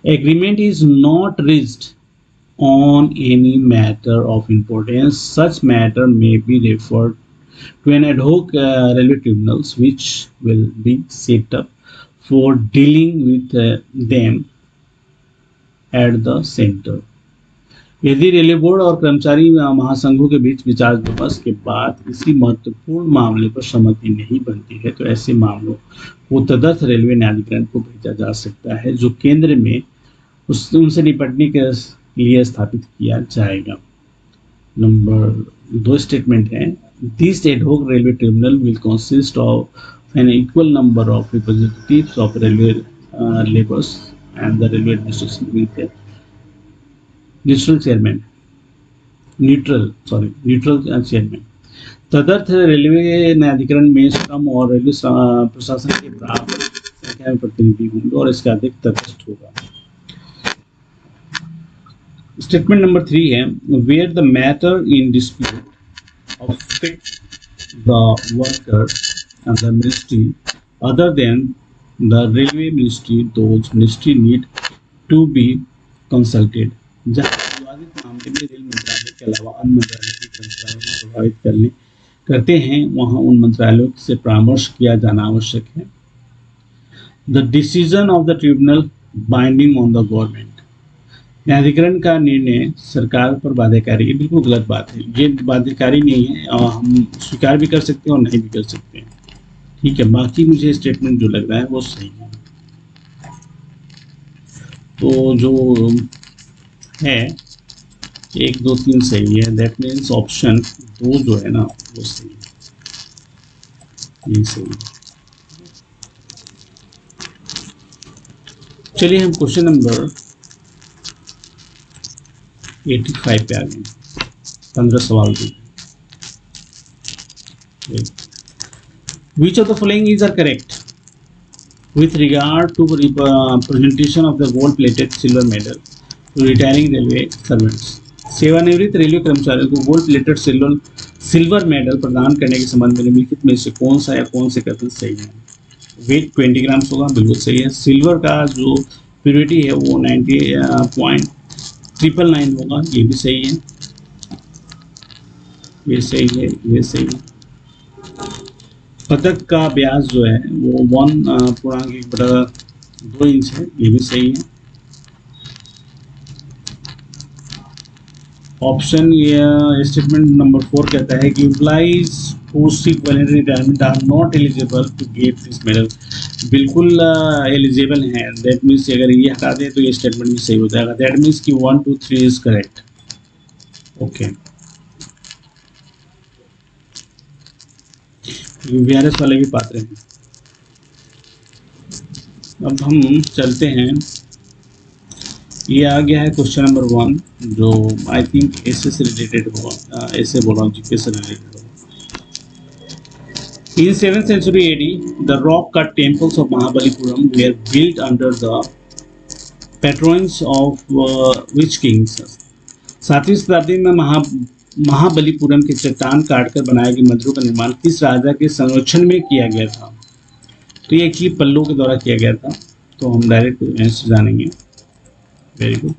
agreement is not reached on any matter of importance, such matter may be referred to an ad hoc railway tribunals which will be set up for dealing with them at the center. यदि railway board और कर्मचारी महासंघों के बीच विचार विमर्श के बाद किसी महत्वपूर्ण मामले पर सहमति नहीं बनती है तो ऐसे मामलों को तदर्थ रेलवे न्यायाधिकरण को भेजा जा सकता है, जो केंद्र में उनसे निपटने के लिए स्थापित किया जाएगा। नंबर 2 स्टेटमेंट है, दिस एड होक railway tribunal will consist of an equal number of representatives of railway labours and the railway administration with a neutral chairman. तदर्थ रेलवे न्यायाधिकरण में श्रम और रेलवे प्रशासन के बराबर संख्या में प्रतिनिधि होंगे और इसका अधिक तटस्थ होगा। स्टेटमेंट नंबर 3 है, where the matter in dispute affect the worker and the ministry other than the railway ministry, those ministry need to be consulted. जहाँ विवादित मामले में रेल मंत्रालय के अलावा अन्य मंत्रालय के कर्मचारियों को प्रभावित करते हैं, वहाँ उन मंत्रालयों से परामर्श किया जाना आवश्यक है। The decision of the tribunal binding on the government. न्यायाधिकरण का निर्णय सरकार पर बाध्यकारी, ये बिल्कुल गलत बात है। ये बाध्यकारी नहीं है, हम स्वीकार भी कर सकते हैं और नहीं भी कर सकते हैं। ठीक है, बाकी मुझे स्टेटमेंट जो लग रहा है वो सही है। तो जो है 1, 2, 3 सही है, दैट मीन्स ऑप्शन 2 जो है ना वो सही है, ये सही है। चलिए हम क्वेश्चन नंबर 85 पे आ गए। 15 सवाल थे। Which of the following is are correct with regard to presentation of the gold-plated silver medal to retiring railway servants? सेवानिवृत्त रेलवे कर्मचारियों को गोल्ड प्लेटेड सिल्वर मेडल प्रदान करने के संबंध में निम्नलिखित में से कौन सा या कौन से कथन सही है? वेट 20 ग्राम्स होगा, बिल्कुल सही है। सिल्वर का जो प्योरिटी है वो 90.999 होगा, ये भी सही है, ये सही है, ये सही है। पदक का व्यास जो है वो 1.1/2 इंच है, ये भी सही है। ऑप्शन ये स्टेटमेंट नंबर 4 कहता है कि employees who seek voluntary retirement are not eligible to get this medal, बिल्कुल एलिजिबल हैं। दैट मीन्स अगर ये हटा दें तो ये स्टेटमेंट भी सही हो जाएगा। दैट मीन्स कि 1, 2, 3 इज करेक्ट। ओके, वीआरएस वाले भी पात्र हैं। अब हम चलते हैं, ये आ गया है क्वेश्चन नंबर 1 जो आई थिंक ऐसे से रिलेटेड होगा, ऐसे बोल रहा हूँ जीके से रिलेटेड होगा। इन 7th century AD, the rock-cut temples of Mahabalipuram were built under the patronage of which kings? 7वीं शताब्दी में महाबलीपुरम के चट्टान काटकर बनाए गए मंदिरों का निर्माण किस राजा के संरक्षण में किया गया था? तो ये एक्चुअली पल्लव के द्वारा किया गया था। तो हम डायरेक्ट आंसर जानेंगे। Very good.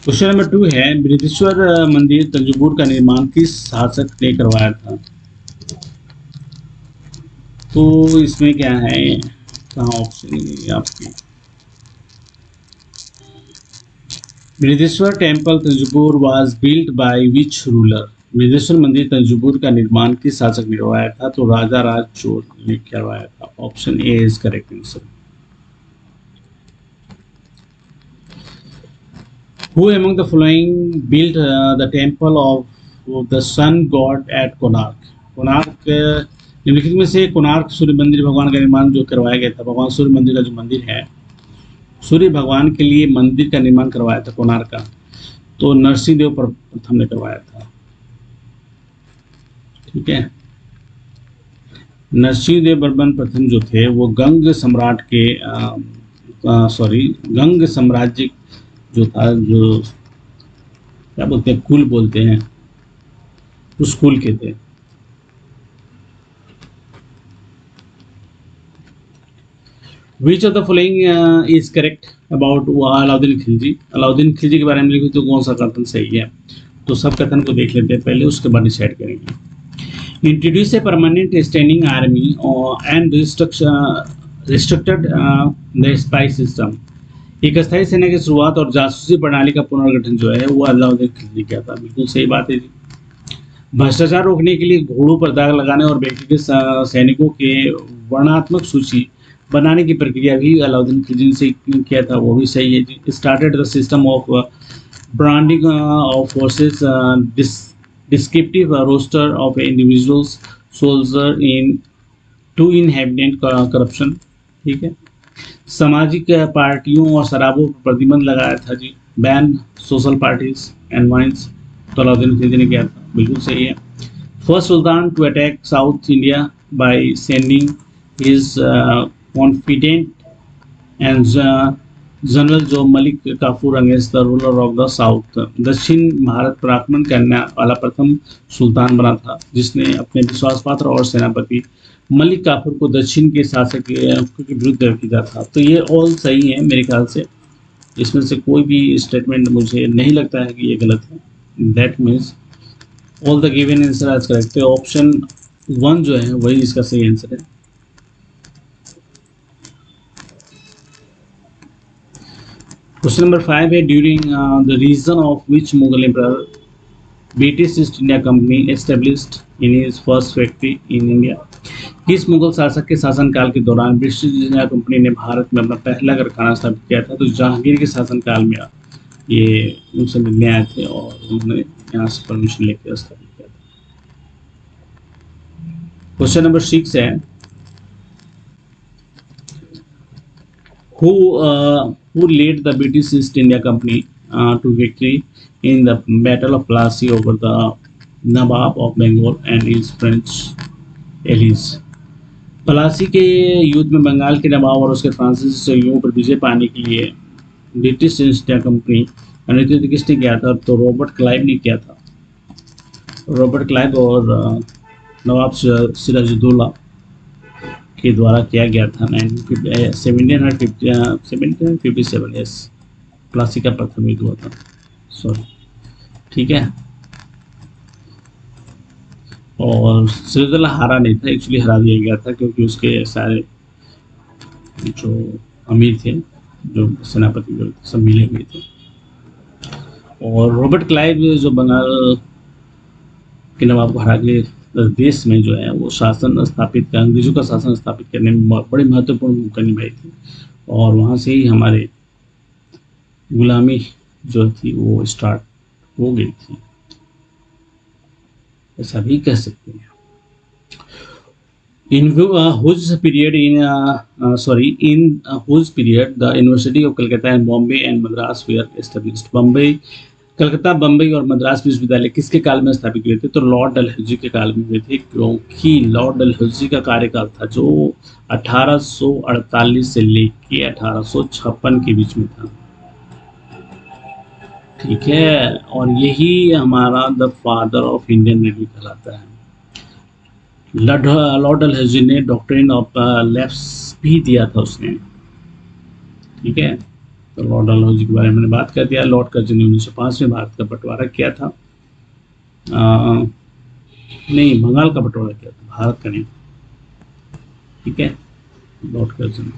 क्वेश्चन नंबर 2 है बृहदीश्वर मंदिर तंजौर का निर्माण किस शासक ने करवाया था? तो इसमें क्या है, कहाँ ऑप्शन है आपकी? Brihadeeswara temple Tanjore was built by which ruler? Brihadeeswara मंदिर तंजौर का निर्माण किस शासक ने करवाया था? तो राजा राज चोल ने करवाया था। Option A is correct answer. Who among the following built the temple of the sun god at Konark? Konark निम्नलिखित में से कोणार्क सूर्य मंदिर भगवान का निर्माण जो करवाया गया था, भगवान सूर्य मंदिर का जो मंदिर है, सूर्य भगवान के लिए मंदिर का निर्माण करवाया था कोणार्क का, तो नरसिंह देव प्रथम ने करवाया था। ठीक है, नरसिंह देव बर्मन प्रथम जो थे वो गंग सम्राट के गंग साम्राज्य जो था, जो क्या बोलते हैं, कुल बोलते हैं, उस कुल के थे। विच of the following is correct about Alauddin Khilji? Alauddin Khilji के बारे में लिखो तो कौन सा कथन सही है? तो सब कथन को देख लेते हैं पहले, उसके बाद डिसाइड करेंगे। Introduce a permanent standing army and restricted the spy system. एक अस्थायी सेना की शुरुआत और जासूसी प्रणाली का पुनर्गठन जो है वो अलाउद्दीन खिलजी किया था। बिल्कुल सही बात है जी। भ्रष्टाचार रोकने के लिए घोड़ों पर दाग लगाने और व्यक्तिगत सैनिकों के वर्णात्मक सूची बनाने की प्रक्रिया भी अलाउद्दीन खिलजी से किया था, वो भी सही है जी। Started the system of branding of forces, descriptive roster of individuals soldier in to inhabitant corruption. ठीक है, सामाजिक पार्टियों और शराबों पर प्रतिबंध लगाया था जी। Ban social parties and wines, तो अलाउद्दीन खिलजी ने किया था, बिल्कुल सही है। First sultan to attack south India by sending his confident and general जो Malik Kafur against the ruler of the south. दक्षिण भारत पर आक्रमण करने वाला प्रथम सुल्तान बना था जिसने अपने विश्वासपात्र और सेनापति मलिक काफूर को दक्षिण के शासक के विरुद्ध किया था। तो ये ऑल सही है मेरे ख्याल से, इसमें से कोई भी स्टेटमेंट मुझे नहीं लगता है कि ये गलत है। That means all the given answer आज करेक्ट है। ऑप्शन 1 जो है वही इसका सही आंसर है। क्वेश्चन नंबर 5 है during the region of which Mughal emperor British East India Company established in his first factory in India? किस मुगल शासक के शासनकाल के दौरान ब्रिटिश ईस्ट इंडिया कंपनी ने भारत में अपना पहला कारखाना स्थापित किया था? तो जहांगीर के शासनकाल में ये उनसे मिलने आए थे और उन्होंने यहाँ से परमिशन लेकर स्थापित किया था। क्वेश्चन नंबर 6 है who led the British East India Company to victory in the Battle of Plassey over the Nawab of Bengal and his French allies? Plassey के युद्ध में बंगाल के नवाब और उसके फ्रांसीसी सहयोगियों पर विजय पाने के लिए ब्रिटिश ईस्ट इंडिया कंपनी का नेतृत्व किसने किया था? तो रॉबर्ट क्लाइव ने किया था। रॉबर्ट क्लाइव और नवाब सिराजुद्दौला के द्वारा किया गया था 1757। यस, प्लासी का प्रथम युद्ध हुआ था। सॉरी, ठीक है। और सिराजुद्दौला हारा नहीं था, एक्चुअली हरा दिया गया था क्योंकि उसके सारे जो अमीर थे, जो सेनापति जो सब मिले हुए थे। और रॉबर्ट क्लाइव जो बंगाल के नवाब को हरा के देश में जो है वो शासन स्थापित कर, अंग्रेजों का शासन स्थापित करने में बड़ी महत्वपूर्ण भूमिका निभाई थी और वहाँ से ही हमारे गुलामी जो थी वो स्टार्ट हो गई थी, ऐसा भी कह सकते हैं। In whose period the University of Calcutta and Bombay and Madras were established? Calcutta, Bombay और मद्रास विश्वविद्यालय किसके काल में स्थापित हुए थे? तो लॉर्ड डलहौजी के काल में हुए थे, क्योंकि लॉर्ड डलहौजी का कार्यकाल था जो 1848 से लेके 1856 के बीच में था। ठीक है, और यही हमारा the father of Indian navy कहलाता है। लॉर्ड डलहौजी ने डॉक्ट्रिन ऑफ लैप्स भी दिया था उसने। ठीक है, तो लॉर्ड डलहौजी के बारे में मैंने बात कर दिया। लॉर्ड कर्जन ने 1905 में भारत का बंटवारा किया था। नहीं, बंगाल का बंटवारा किया था, भारत का नहीं। ठीक है, लॉर्ड कर्जन।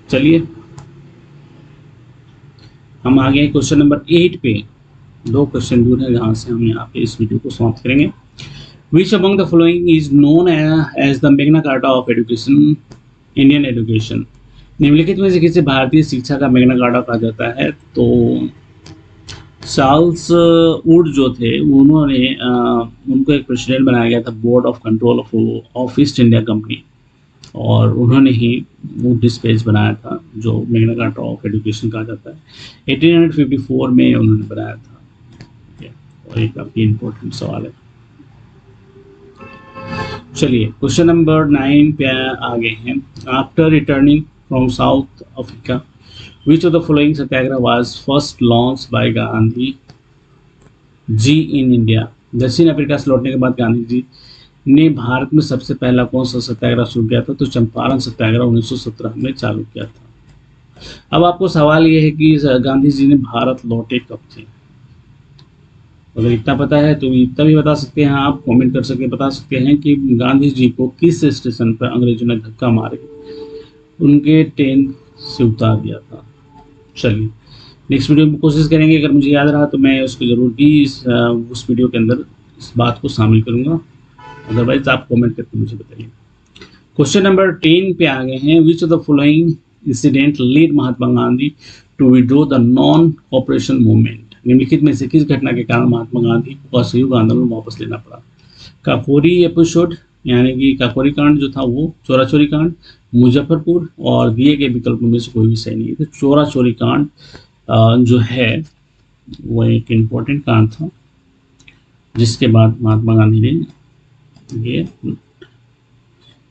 चलिए हम आ गए क्वेश्चन नंबर 8 पे। 2 क्वेश्चन दूर है जहाँ से हम यहाँ पे इस वीडियो को समाप्त करेंगे। Which among the following is known as the Magna Carta of education, Indian education. निम्नलिखित में से किसे भारतीय शिक्षा का मैग्ना कार्टा कहा जाता है? तो चार्ल्स वुड जो थे उन्होंने उनको एक प्रेसिडेंट बनाया गया था board of control of east India company, और उन्होंने ही वो डिस्पेच बनाया था जो मैग्ना कार्टा ऑफ एजुकेशन कहा जाता है। 1854 में उन्होंने बनाया था। और ये काफ़ी इम्पोर्टेंट सवाल है। चलिए क्वेश्चन नंबर 9 पे आ गए हैं। After returning from South Africa, which of the following satyagraha was first launch by Gandhi ji in India. दक्षिण अफ्रीका से लौटने के बाद गांधी जी ने भारत में सबसे पहला कौन सा सत्याग्रह शुरू किया था? तो चंपारण सत्याग्रह 1917 में चालू किया था। अब आपको सवाल ये है कि गांधी जी ने भारत लौटे कब थे? अगर इतना पता है तो इतना भी बता सकते हैं आप, कमेंट कर सकते बता सकते हैं कि गांधी जी को किस स्टेशन पर अंग्रेजों ने धक्का मारे उनके ट्रेन से उतार दिया था। चलिए नेक्स्ट वीडियो में कोशिश करेंगे, अगर मुझे याद रहा तो मैं उसको जरूर भी उस वीडियो के अंदर इस बात को शामिल करूंगा। अदरवाइज आप कमेंट करके मुझे बताइए। क्वेश्चन नंबर 10 पे आ गए हैं। Which of the following incident lead Mahatma Gandhi to withdraw the non cooperation movement. निम्नलिखित में से किस घटना के कारण महात्मा गांधी को असहयोग आंदोलन वापस लेना पड़ा? काकोरी एपिसोड यानी कि काकोरी कांड जो था वो, चोरा चोरी कांड, मुजफ्फरपुर, और दिए गए विकल्पों में से कोई भी सही नहीं है। तो चोरा चोरी कांड जो है वो एक इम्पोर्टेंट कांड था जिसके बाद महात्मा गांधी ने ये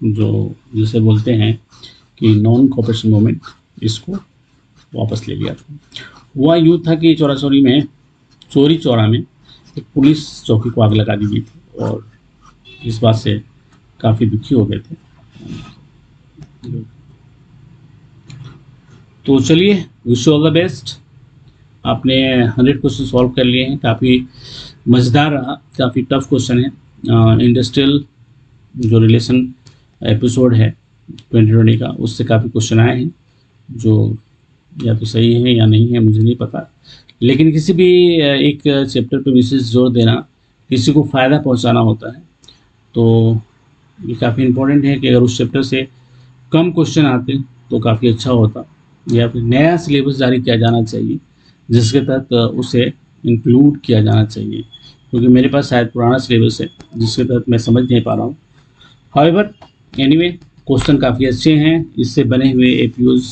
जो जिसे बोलते हैं कि नॉन कॉपरेशन मूवमेंट, इसको वापस ले लिया था। हुआ यूँ था कि चोरी में चोरी चौरा में एक पुलिस चौकी को आग लगा दी गई थी और इस बात से काफ़ी दुखी हो गए थे। तो चलिए wish you all the best. आपने 100 क्वेश्चन सॉल्व कर लिए हैं। काफ़ी मज़ेदार रहा, काफ़ी टफ क्वेश्चन है। इंडस्ट्रियल जो रिलेशन एपिसोड है 2020 का, उससे काफ़ी क्वेश्चन आए हैं जो या तो सही है या नहीं है, मुझे नहीं पता। लेकिन किसी भी एक चैप्टर पे विशेष जोर देना, किसी को फ़ायदा पहुंचाना होता है, तो ये काफ़ी इम्पोर्टेंट है कि अगर उस चैप्टर से कम क्वेश्चन आते तो काफ़ी अच्छा होता, या फिर नया सिलेबस जारी किया जाना चाहिए जिसके तहत उसे इंक्लूड किया जाना चाहिए, क्योंकि मेरे पास शायद पुराना सिलेबस है जिसके तहत मैं समझ नहीं पा रहा हूँ। हाउएवर एनीवे क्वेश्चन काफ़ी अच्छे हैं। इससे बने हुए एपीयूज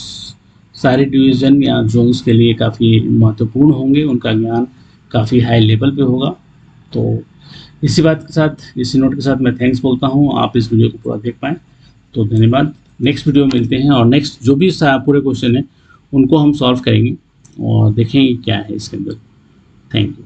सारे डिवीज़न या जोन्स के लिए काफ़ी महत्वपूर्ण होंगे, उनका ज्ञान काफ़ी हाई लेवल पे होगा। तो इसी बात के साथ, इसी नोट के साथ मैं थैंक्स बोलता हूँ। आप इस वीडियो को पूरा देख पाएँ तो धन्यवाद। नेक्स्ट वीडियो में मिलते हैं और नेक्स्ट जो भी पूरे क्वेश्चन हैं उनको हम सॉल्व करेंगे और देखेंगे क्या है इसके अंदर। Thank you.